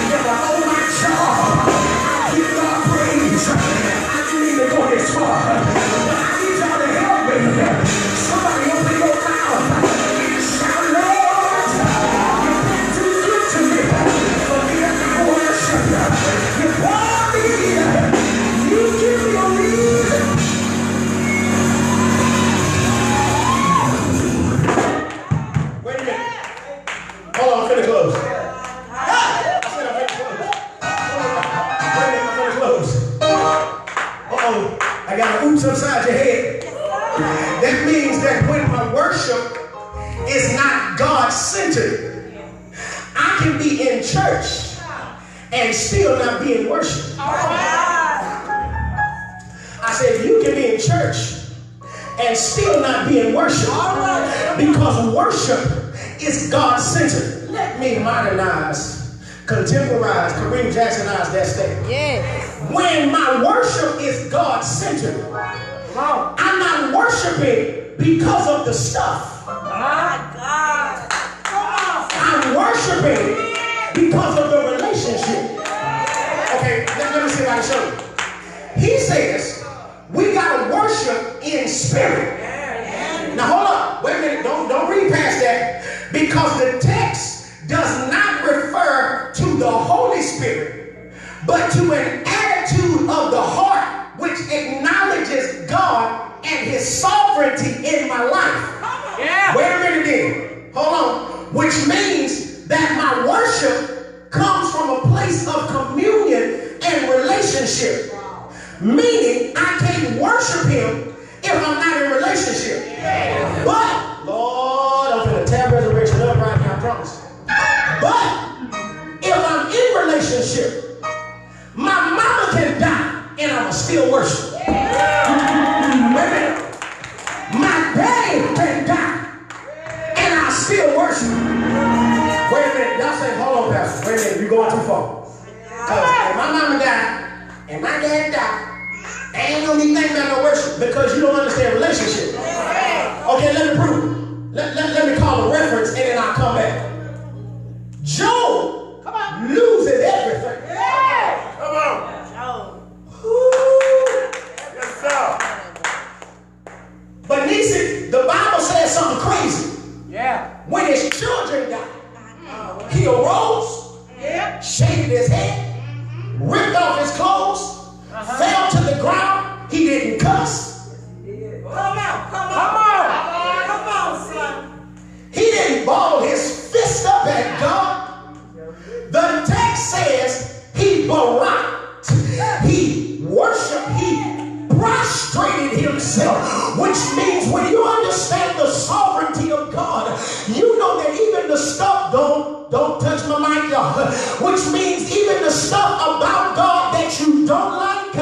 Speaker 1: If I'm on my job, I give God praise. I didn't even go this far, but I need y'all to help me. Somebody open your mouth and shout, Lord, you've been too good to me. For me to not worship you. You brought me here. You give me a reason. Wait a minute. Hold on, I'm finna close. I said I'm finna close. Wait a minute, I'm finna close. Uh-oh, I got an oops upside your head. That means that when my worship is not God-centered, I can be in church and still not be in worship. I said you can be in church and still not be in worship because worship is God-centered. Let me modernize, contemporize, Kareem Jacksonize that statement.
Speaker 3: Yes.
Speaker 1: When my worship is God-centered, I'm not worshiping because of the stuff.
Speaker 3: My God.
Speaker 1: I'm worshiping because of the relationship. Okay, let me see if I can show you. He says, we gotta worship in spirit. Now hold up, wait a minute, don't read past that, because the text does not refer to the Holy Spirit, but to an attitude of the heart which acknowledges God and his sovereignty in my life.
Speaker 2: Yeah.
Speaker 1: Wait a minute then, hold on, which means that my worship comes from a place of communion and relationship. Meaning I can't worship him if I was still worshiping. Wait a minute. My daddy been died, and I still worship. Wait a minute. Y'all say, hold on, Pastor. Wait a minute. You're going too far. Because if my mama died and my dad died, I ain't gonna be thinking about no worship because you don't understand relationship. Okay, let me prove it. Let me call a reference and then I'll come back. Job loses everything.
Speaker 2: Come on. Yes, sir.
Speaker 1: But Nisi, the Bible says something crazy.
Speaker 2: Yeah.
Speaker 1: When his children died, he arose, shaved his head, ripped off his clothes, fell to the ground. He didn't cuss.
Speaker 3: Come on, son.
Speaker 1: He didn't ball his fist up at God. The text says he baracked, he worshiped, he prostrated himself, which means when you understand the sovereignty of God, you know that even the stuff, don't touch my mic, y'all, which means even the stuff about God that you don't like,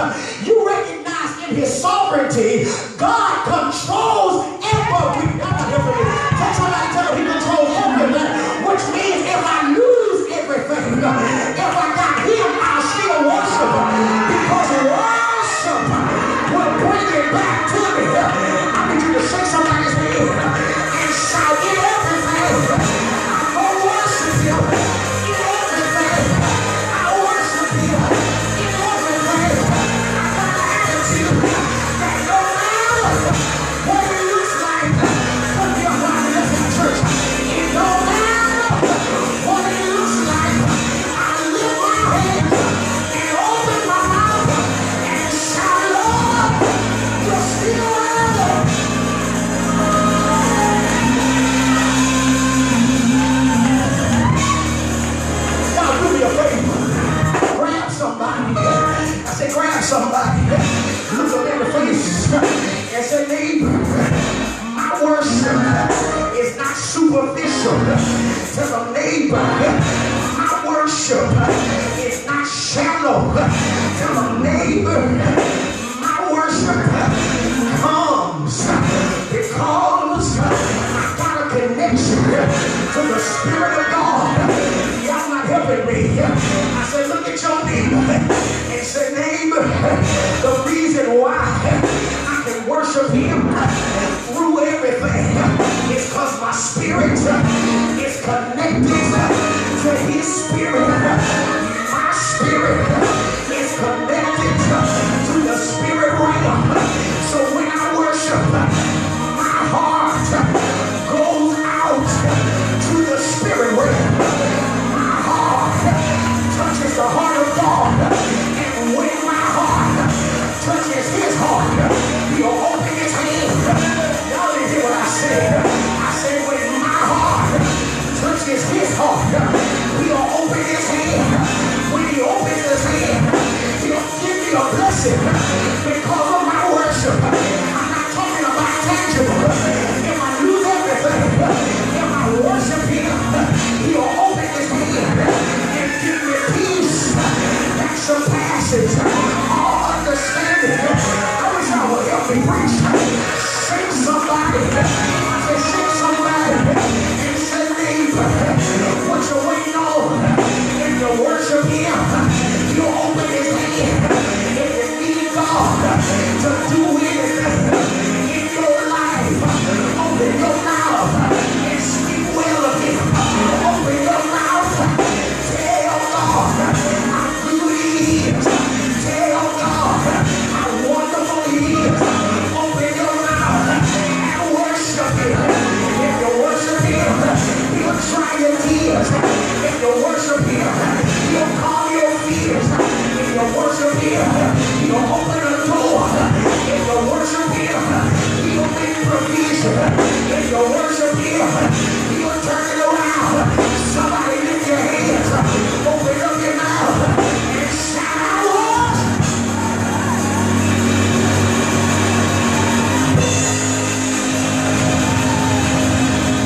Speaker 1: you recognize in his sovereignty, God controls everything. That's what I tell him, he controls everything, which means if I lose everything, if I got him, I'll still worship him, because worship will bring it back to me. I need you to shake somebody's hand and shout, in everything, I'm going to worship you. In everything, I worship you. In everything, I got an attitude that no matter what it looks like, put your heart in the church. It don't matter what it looks like, I lift my hands and open my mouth and shout, Lord, you're still alive. Y'all do me a favor. Grab somebody. I said, grab somebody. Look them in the face and say, neighbor, my worship is not superficial. Tell them, neighbor, my worship is not shallow. Tell them, neighbor, my worship comes because I got a connection to the Spirit of God. Y'all not helping me. I said, look at your neighbor and say, neighbor, the reason why I can worship him through everything is because my spirit is connected to his spirit. My spirit is connected to the spirit realm. So when I worship, my heart goes out to the spirit realm. My heart touches the heart of God. And when my heart touches his heart, he'll open his hand. Y'all didn't hear what I said. I said when my heart touches his heart, he'll open his hand. When he opens his hand, he'll give me a blessing because of my worship. I'm not talking about tangible. If I lose everything, if I worship him, he'll open his hand and give me peace that surpasses all understanding. I wish I would help me preach. Shake somebody. I said, shake somebody and say, neighbor, what you waiting on? If you worship him, you open his hand. If you need God to do anything in your life, open your mouth and speak well of him. Open your mouth. Tell God how good he is. Tell God how wonderful he is. Open your mouth and worship him. If you worship him, he'll dry your tears. If you worship him, he'll calm your fears. If you worship him, he'll open a door. If you worship him, he'll make provision. If you worship him, he'll turn it around. Somebody lift your hands. Open up your mouth and shout out.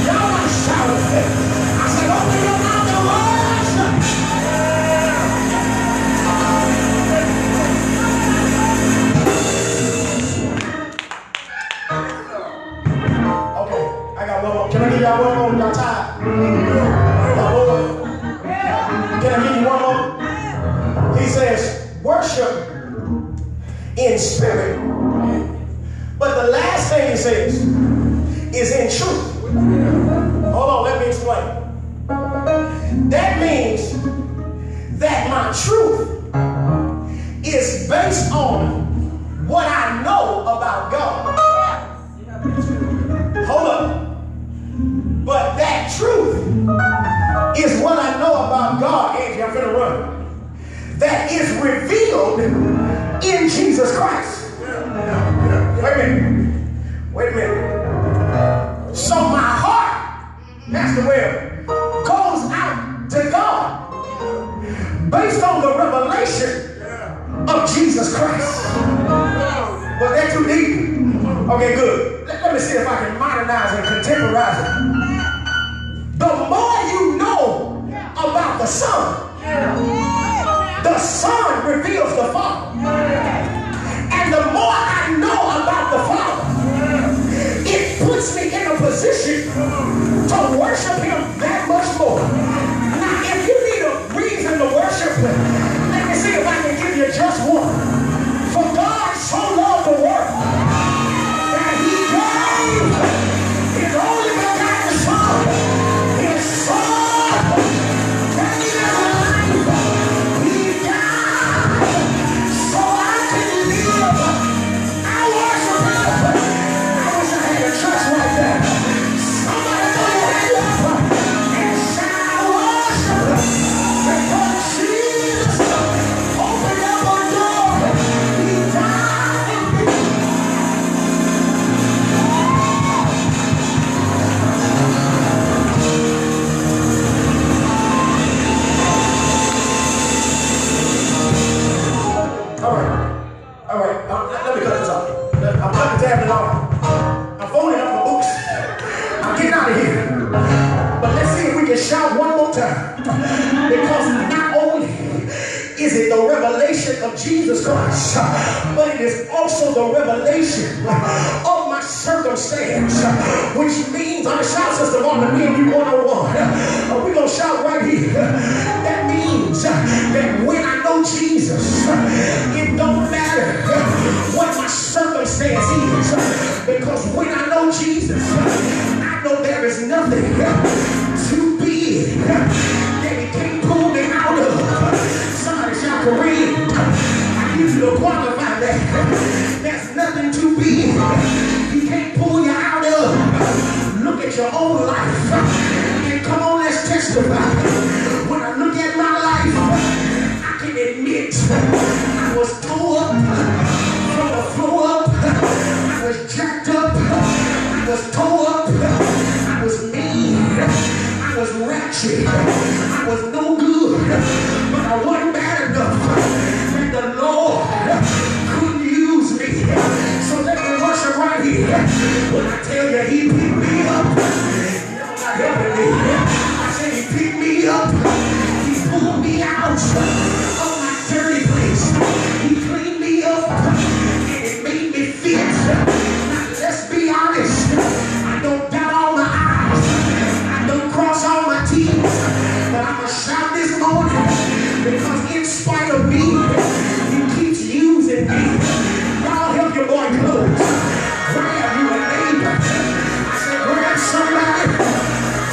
Speaker 1: Y'all want to shout it. I said, open your mouth and worship. in spirit. But the last thing he says is in truth. Hold on, let me explain. That means that my truth is based on what I know about God. Hold up. But that truth is what I know about God. Angie, I'm finna run. That is revealed in Jesus Christ. Wait a minute. Wait a minute. So my heart, Pastor Webb, goes out to God based on the revelation of Jesus Christ. Was that too deep? Okay, good. Let me see if I can modernize and contemporize it. The more you know about the Son reveals the Father. And the more I know about the Father, it puts me in a position to worship Him that much more. Now, if you need a reason to worship Him, let me see if I can give you just one. For God so loved the world that He gave His only begotten Son. His Son gave His life. He died so I can live. I worship Him. I wish I had a church right there. Somebody put your hand up and shout, I worship Him. Because Jesus opened up a door. He died for me. All right. Let me cut this off. I'm cutting the tablet off. I'm folding up the books. I'm getting out of here. But let's see if we can shout one more time. Because not only is it the revelation of Jesus Christ, but it is also the revelation of my circumstance, which means I'm going to shout, Sister Martha, me and you 101. We're going to shout right here. That means that when I know Jesus, it don't matter what my circumstance is, because when I know Jesus, I know there is nothing too big that He can't pull me out of. Somebody shout, Kareem, I need you to qualify that. There's nothing too big He can't pull you out of. Look at your own life and come on, let's testify. When I look at my life, I can admit I was tore up from the floor up. I was jacked up. I was tore up. I was mean. I was ratchet. I was no good. But I wasn't bad enough. And the Lord couldn't use me. So let me worship right here. When I tell you He picked me up, you're not helping me. I said He picked me up. He pulled me out of my dirty place. He cleaned me up and it made me fit. Now let's be honest. I don't dot all my I's. I don't cross all my T's. But I'm going to shout this morning because in spite of me, He keeps using me. Y'all help your boy close. Grab you a neighbor. I said grab somebody.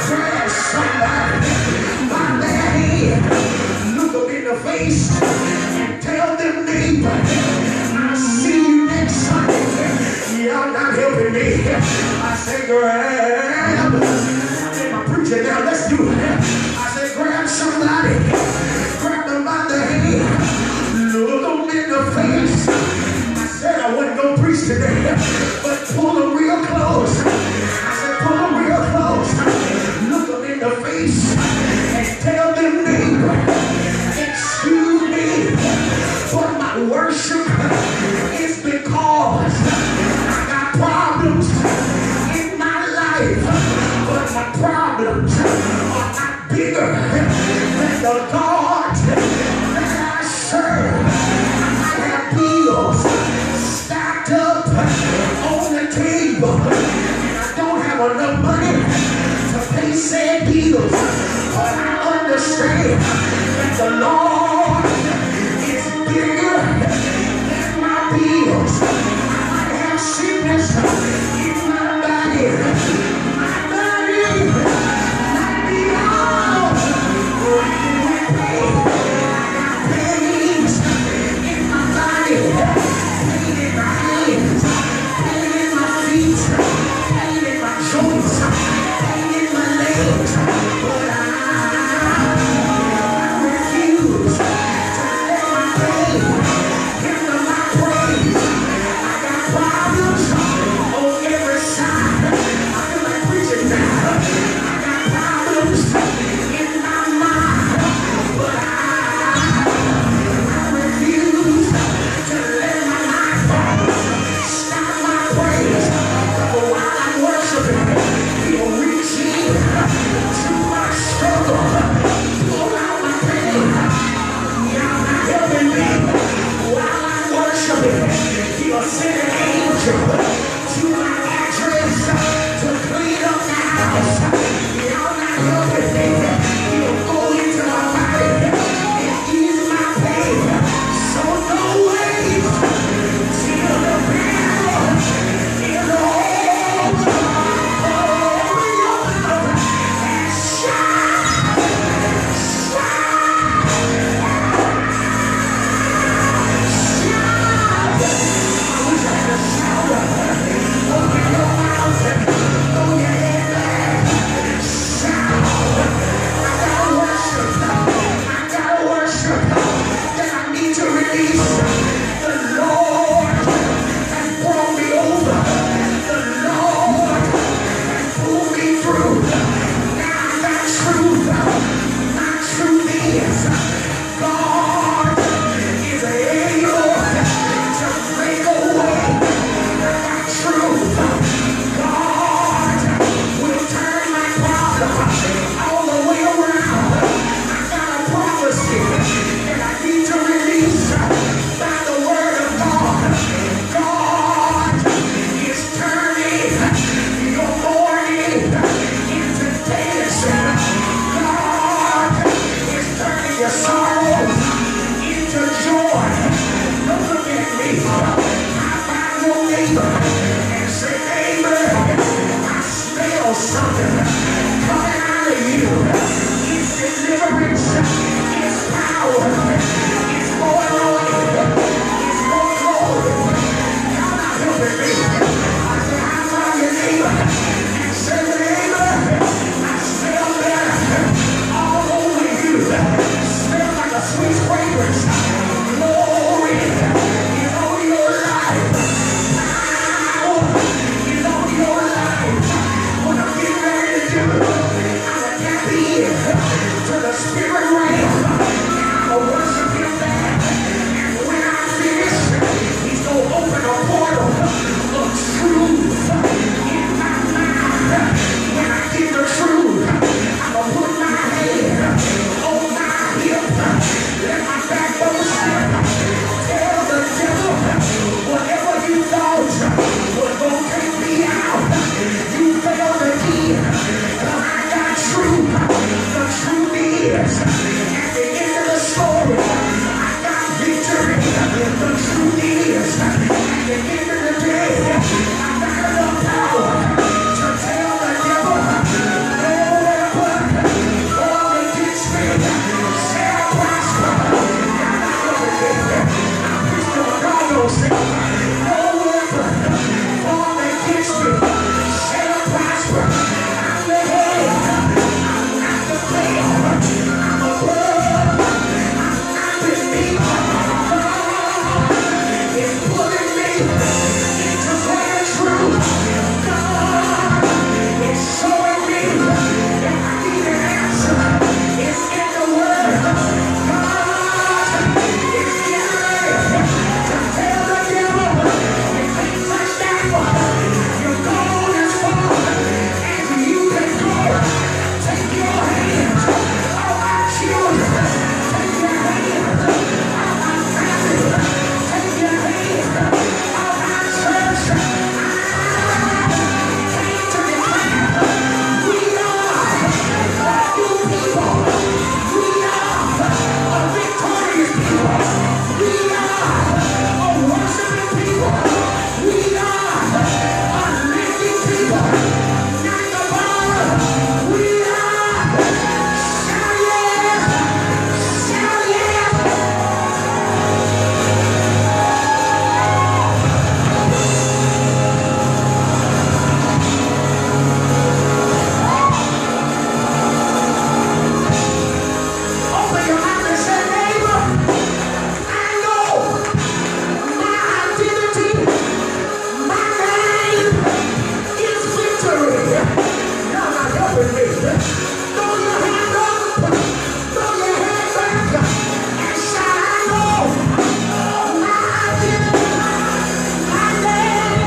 Speaker 1: Grab somebody by their hand. Look them in the face and tell them, neighbor, I'll see you next Sunday. Y'all not helping me. I said grab. I'm preaching now. Let's do it. I said grab somebody. Grab them by the hand. Look them in the face. I said I wasn't going to preach today, but pull them real close. I said pull them real close. Look them in the face and tell them, neighbor, excuse me, but my worship is because I got problems in my life, but my problems are not bigger than the God that I serve. I have bills stacked up on the table, and I don't have enough money to pay said bills, but I understand that the Lord is bigger than my bills.
Speaker 4: your sorrow into joy. Don't look at me. I find your neighbor and say, neighbor, I smell something coming out of you. It's deliverance. It's power. It's more anointing. It's more glory. Y'all not helping me. I say, I find your neighbor and say, neighbor, I smell better all over you. Smell like a sweet fragrance. Glory is on your life. Power is on your life. What I'm getting ready to do, I'm going to tap in to the spirit realm. I'm going to worship him back. And when I finish, he's going to open a portal of truth in my mind. When I get the truth, I'm going to put my hand on my hip. Let my backbone slip. Tell the devil whatever you thought was going to take me out. You failed again. Because I got truth. The truth is, at the end of the story, I got victory. The truth is, at the end of the day, I got enough power to tell the devil, no weapon formed against me shall prosper. I preach to a God knows it. No weapon formed against me shall prosper. I'm the head. I'm not the tail. I'm above. I'm not beneath. God is pulling me into greater truth. God is showing me if I need an answer, it's in the word. God is getting ready to tell the devil, you can't touch that one. Your goal is far, and you can go. Take your hands off my children. Take your hands off my family. Take your hands off my church. I came to declare we are a new people. We are a victorious people. We are a worshiping people. We are a living people. Not the bar. We are shout yes, shout yes. Open your mouth and say, neighbor, I know my identity, my name is victory. Y'all not helping me. Throw your hand up, throw your hand back, and shout, I know my identity, my name.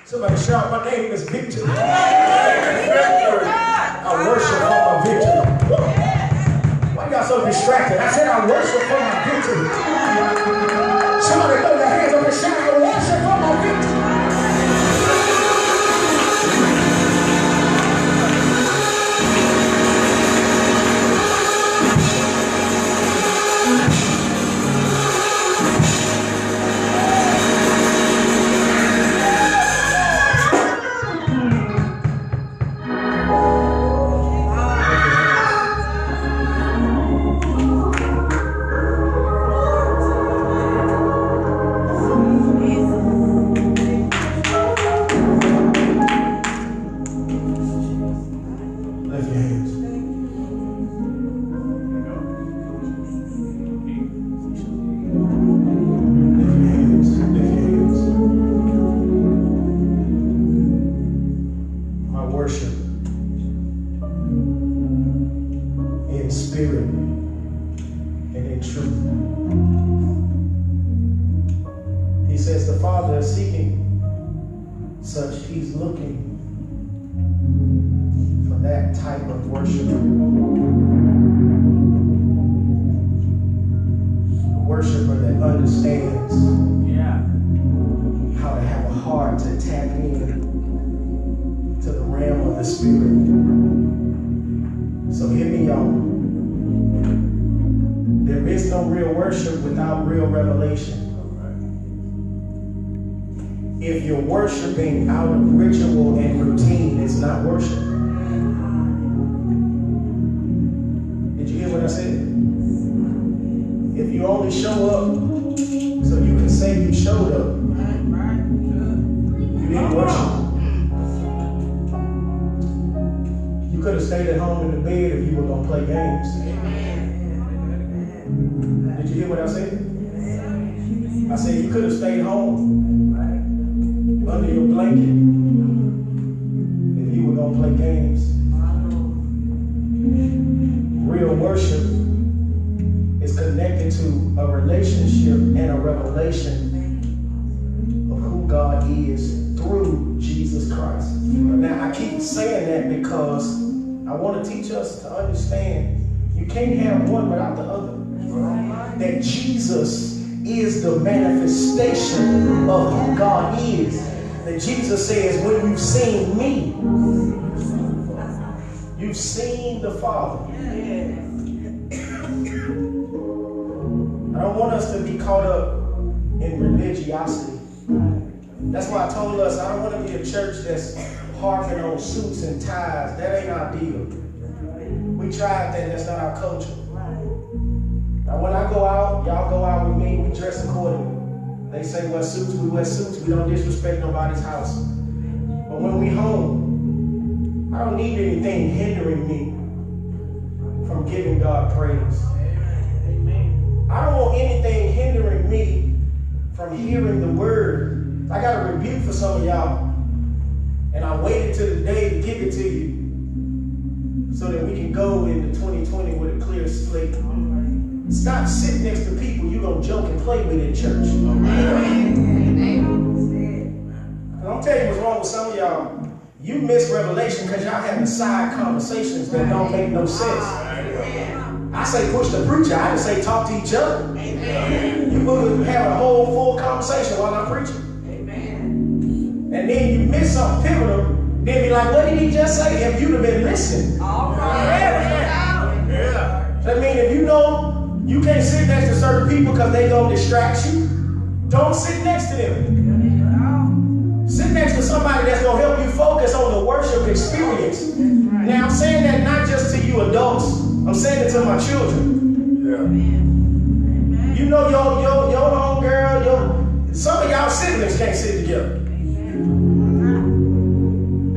Speaker 4: Somebody shout, my name is victory.
Speaker 2: Victory.
Speaker 4: I worship for my victory. Why y'all so distracted? I said I worship for my victory. Somebody throw their hands up and shout, I worship for my victory. Lift your hands. Lift your hands. Lift your hands. My worship in spirit and in truth. He says the Father is seeking such. He's looking for that type of worship.
Speaker 1: worship without real revelation. If you're worshiping out of ritual and routine, it's not worship. Did you hear what I said? If you only show up so you can say you showed up, you didn't worship. You could have stayed at home in the bed if you were going to play games. Did you hear what I said? I said you could have stayed home under your blanket if you were going to play games. Real worship is connected to a relationship and a revelation of who God is through Jesus Christ. Now, I keep saying that because I want to teach us to understand you can't have one without the other. That Jesus is the manifestation of who God is. That Jesus says, when you've seen me, you've seen the Father. I don't want us to be caught up in religiosity. That's why I told us I don't want to be a church that's harping on suits and ties. That ain't our deal. We tried that. That's not our culture. Now when I go out, y'all go out with me, we dress accordingly. They say wear suits, we wear suits. We don't disrespect nobody's house. But when we home, I don't need anything hindering me from giving God praise. I don't want anything hindering me from hearing the word. I got a rebuke for some of y'all. And I waited till the day to give it to you so that we can go into 2020 with a clear slate. Stop sitting next to people you're going to joke and play with in church. And I'll tell you what's wrong with some of y'all. You miss revelation because y'all having side conversations that don't make no sense. I say push the preacher. I didn't say talk to each other. You will have a whole full conversation while I'm preaching. And then you miss something pivotal. Then be like, what did he just say? If you'd have been listening. That means if you know you can't sit next to certain people because they gonna distract you, don't sit next to them. Sit next to somebody that's gonna help you focus on the worship experience. Now I'm saying that not just to you adults, I'm saying it to my children. You know your homegirl, some of y'all siblings can't sit together.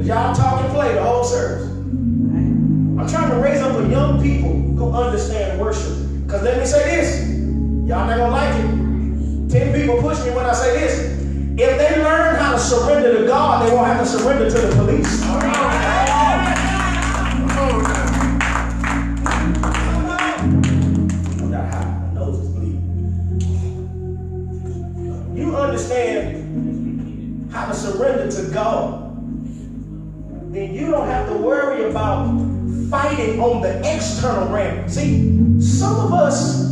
Speaker 1: Y'all talk and play the whole service. I'm trying to raise up a young people who understand worship. Because let me say this, y'all not gonna like it. 10 people push me when I say this. If they learn how to surrender to God, they won't have to surrender to the police. I got hot, my nose is bleeding. You understand how to surrender to God, then you don't have to worry about fighting on the external realm. See, some of us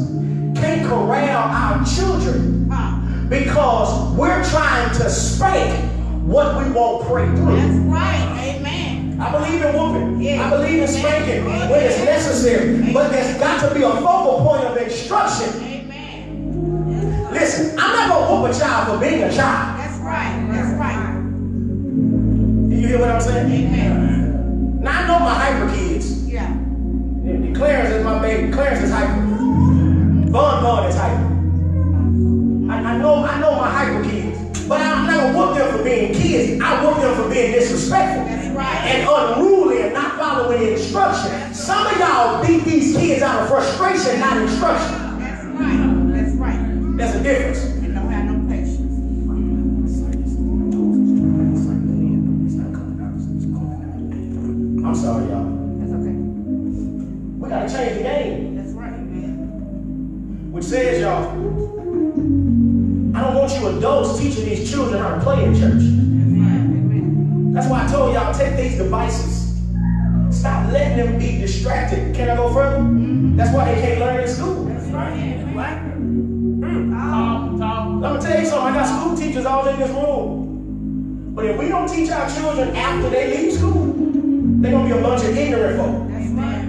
Speaker 1: can't corral our children because we're trying to spank what we won't pray through.
Speaker 3: That's right. Amen.
Speaker 1: I believe in whooping.
Speaker 3: Yeah.
Speaker 1: I believe in spanking when it's necessary. But there's got to be a focal point of instruction.
Speaker 3: Amen.
Speaker 1: Listen, I'm not going to whoop a child for being a child.
Speaker 3: That's right. That's right.
Speaker 1: Do you hear what I'm saying?
Speaker 3: Amen.
Speaker 1: Now I know my hyper kids.
Speaker 3: Yeah.
Speaker 1: Clarence is my baby. Clarence is hyper. Vaughn is hyper. I know my hyper kids. But I'm not going to whoop them for being kids. I whoop them for being disrespectful.
Speaker 3: That's right.
Speaker 1: And unruly and not following the instruction. Some of y'all beat these kids out of frustration, not instruction.
Speaker 3: That's right. That's right.
Speaker 1: There's a difference.
Speaker 3: And don't have no patience.
Speaker 1: I'm sorry, y'all.
Speaker 3: That's okay.
Speaker 1: We got to change the game.
Speaker 3: That's right.
Speaker 1: Which says, y'all, I don't want you adults teaching these children how to play in church. That's why I told y'all, take these devices. Stop letting them be distracted. Can I go further? That's why they can't learn in school.
Speaker 3: That's right.
Speaker 1: I'm going to tell you something. I got school teachers all in this room. But if we don't teach our children after they leave school, they're going to be a bunch of ignorant folk.
Speaker 3: That's right.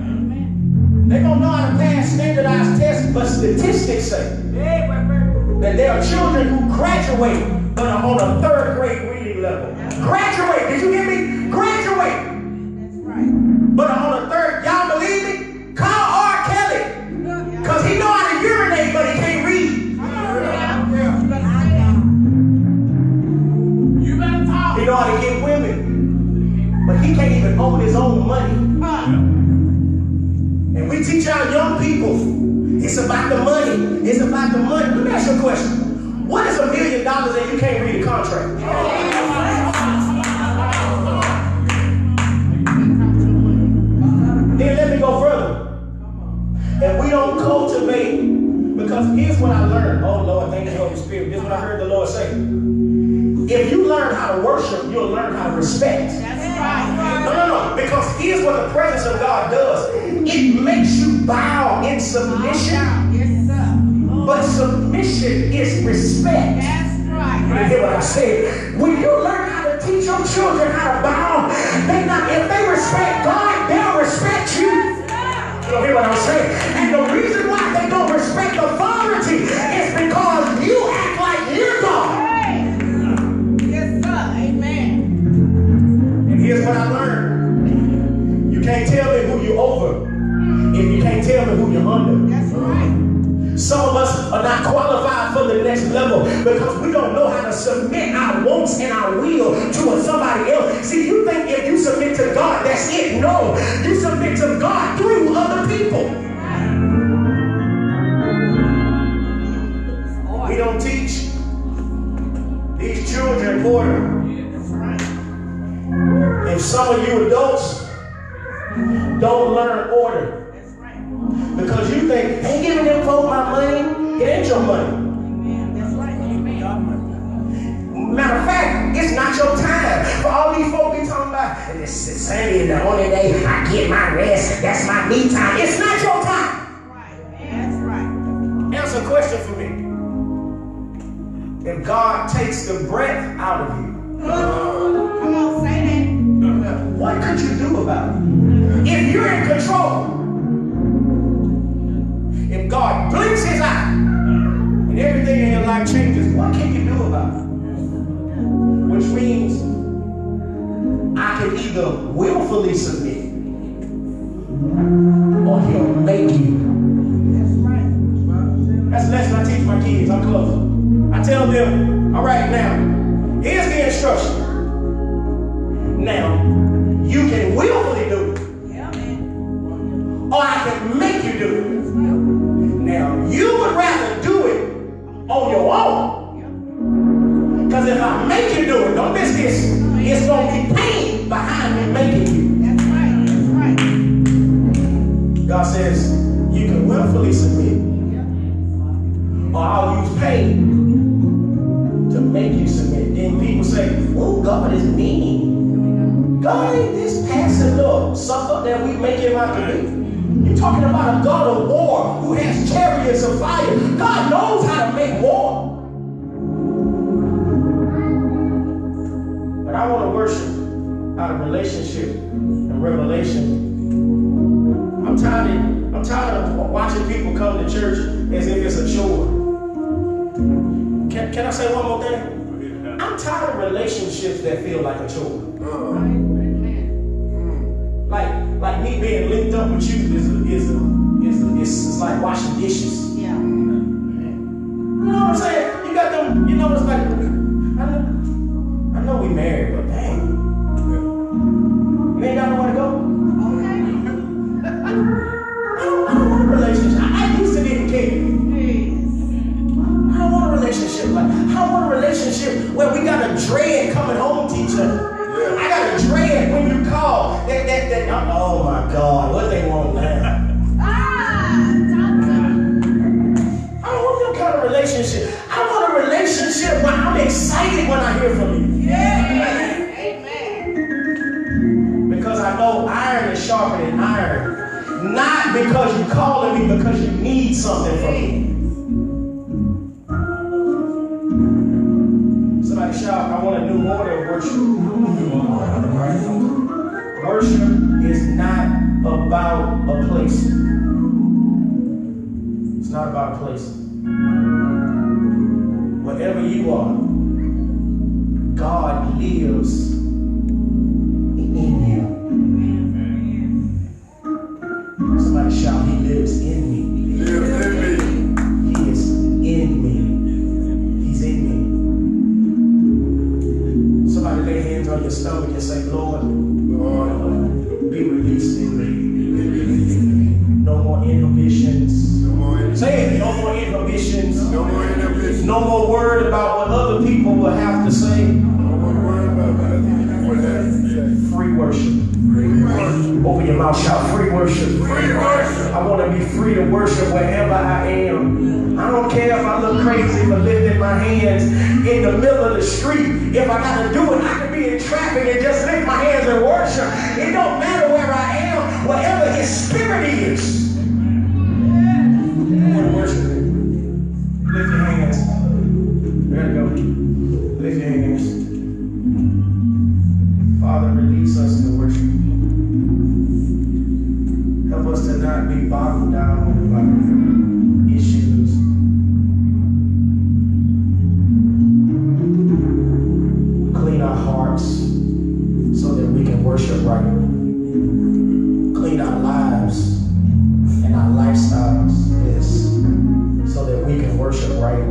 Speaker 1: They're going to know how to pass standardized tests, but statistics say that there are children who graduate but are on a third grade reading level. Graduate, did you hear me? Graduate.
Speaker 3: That's right.
Speaker 1: But are on a third, y'all believe me? Call R. Kelly. Because he know how to urinate, but he can't read.
Speaker 3: You better talk.
Speaker 1: He know how to get women, but he can't even own his own money. And we teach our young people, it's about the money. It's about the money. Let me ask you a question. What is $1 million and you can't read a contract? Then let me go further. And we don't cultivate, because here's what I learned. Oh Lord, thank you, Holy Spirit. This is what I heard the Lord say. If you learn how to worship, you'll learn how to respect.
Speaker 3: That's right.
Speaker 1: No. Because here's what the presence of God does. It makes you bow in submission.
Speaker 3: Yes, sir.
Speaker 1: But submission is respect.
Speaker 3: That's right.
Speaker 1: You hear what I said? When you learn how to teach your children how to bow, if they respect God, they'll respect you. You hear what I'm saying? And the reason why they don't respect authority is because you act like you're God.
Speaker 3: Yes, sir. Amen.
Speaker 1: And here's what I learned. You can't tell me who you're over if you can't tell me who you're under.
Speaker 3: That's right.
Speaker 1: Some of us are not qualified for the next level because we don't know how to submit our wants and our will to somebody else. See, you think if you submit to God, that's it. No, you submit to God through other people. We don't teach these children order.
Speaker 3: That's right.
Speaker 1: And some of you adults don't learn order. Because you think, ain't giving them folks my money, it ain't your money.
Speaker 3: Amen. That's right. Amen.
Speaker 1: Matter of fact, it's not your time. For all these folks be talking about, this Sunday is the only day I get my rest. That's my me time. It's not your time.
Speaker 3: Right. That's right.
Speaker 1: Answer a question for me. If God takes the breath out of you,
Speaker 3: Come on, say that.
Speaker 1: what could you do about it? If you're in control, if God blinks his eye and everything in your life changes, what can you do about it? Which means I can either willfully submit or he'll make you.
Speaker 3: That's right.
Speaker 1: That's the lesson I teach my kids. I'm closing. I tell them, all right, now, here's the instruction. Now, you can willfully do it,
Speaker 3: Yeah, man.
Speaker 1: or I can make you do it. Now, you would rather do it on your own. Because if I make you do it, don't miss this, it's going to be pain behind me making you.
Speaker 3: That's right. That's right.
Speaker 1: God says, you can willfully submit, or I'll use pain to make you submit. Then people say, oh, God is mean. God ain't this passive little sucker that we make him out to be. You're talking about a God of war who has chariots of fire. God knows how to make war. But I want to worship out of relationship and revelation. I'm tired of watching people come to church as if it's a chore. Can I say one more thing? I'm tired of relationships that feel like a chore. Like me being linked up with you is like washing dishes.
Speaker 3: Yeah.
Speaker 1: You know what I'm saying? You got them, you know, it's like, I know we married, but dang. You ain't got nowhere to go.
Speaker 3: Okay.
Speaker 1: I don't want a relationship. I used to didn't care. I don't want a relationship like, I want a relationship where we got a dread coming home to each other. I got a dread when you call. Oh my God, what they want now? I don't want that kind of relationship. I want a relationship where I'm excited when I hear from you.
Speaker 3: Yeah. Amen.
Speaker 1: Because I know iron is sharper than iron. Not because you're calling me, because you need something from me. Somebody shout, I want a new order of worship. Worship is not about a place. not about place. Wherever you are, God lives in you. Somebody shout, He lives in me.
Speaker 2: Live in me.
Speaker 1: He is in me. He's in me. Somebody lay hands on your stomach and say, Lord,
Speaker 2: Lord,
Speaker 1: be released in me. No more inhibitions.
Speaker 2: no more inhibitions.
Speaker 1: Say it, no more inhibitions.
Speaker 2: No more inhibitions.
Speaker 1: No more word about what other people will have to say.
Speaker 2: No more word about what people have to say.
Speaker 1: Free worship.
Speaker 2: Free worship.
Speaker 1: Open your mouth, shout free worship.
Speaker 2: Free worship.
Speaker 1: I want to be free to worship wherever I am. I don't care if I look crazy for lifting my hands in the middle of the street. If I got to do it, I can be in traffic and just lift my hands and worship. It don't matter where I am, wherever His Spirit is. I want to worship Him. Lift your hands. There you go. Lift your hands. Father, release us to worship. Help us to not be boggled down by issues. Clean our hearts so that we can worship right. Clean our lives and our lifestyles, yes, so that we can worship right.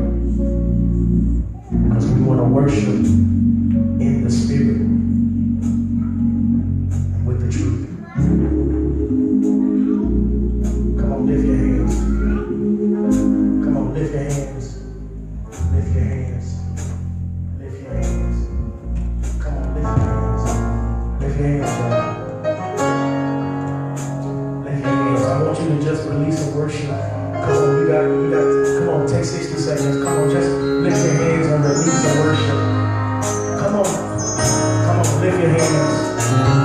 Speaker 1: Because we want to worship in the Spirit and with the truth. Come on, lift your hands. Come on, lift your hands. Lift your hands. Lift your hands. Come on, lift your hands. Lift your hands, y'all. Lift your hands. I want you to just release a worship. Come on, you got, come on, take 60 seconds. Come on, just lift your hands and release a worship. Come on, lift your hands.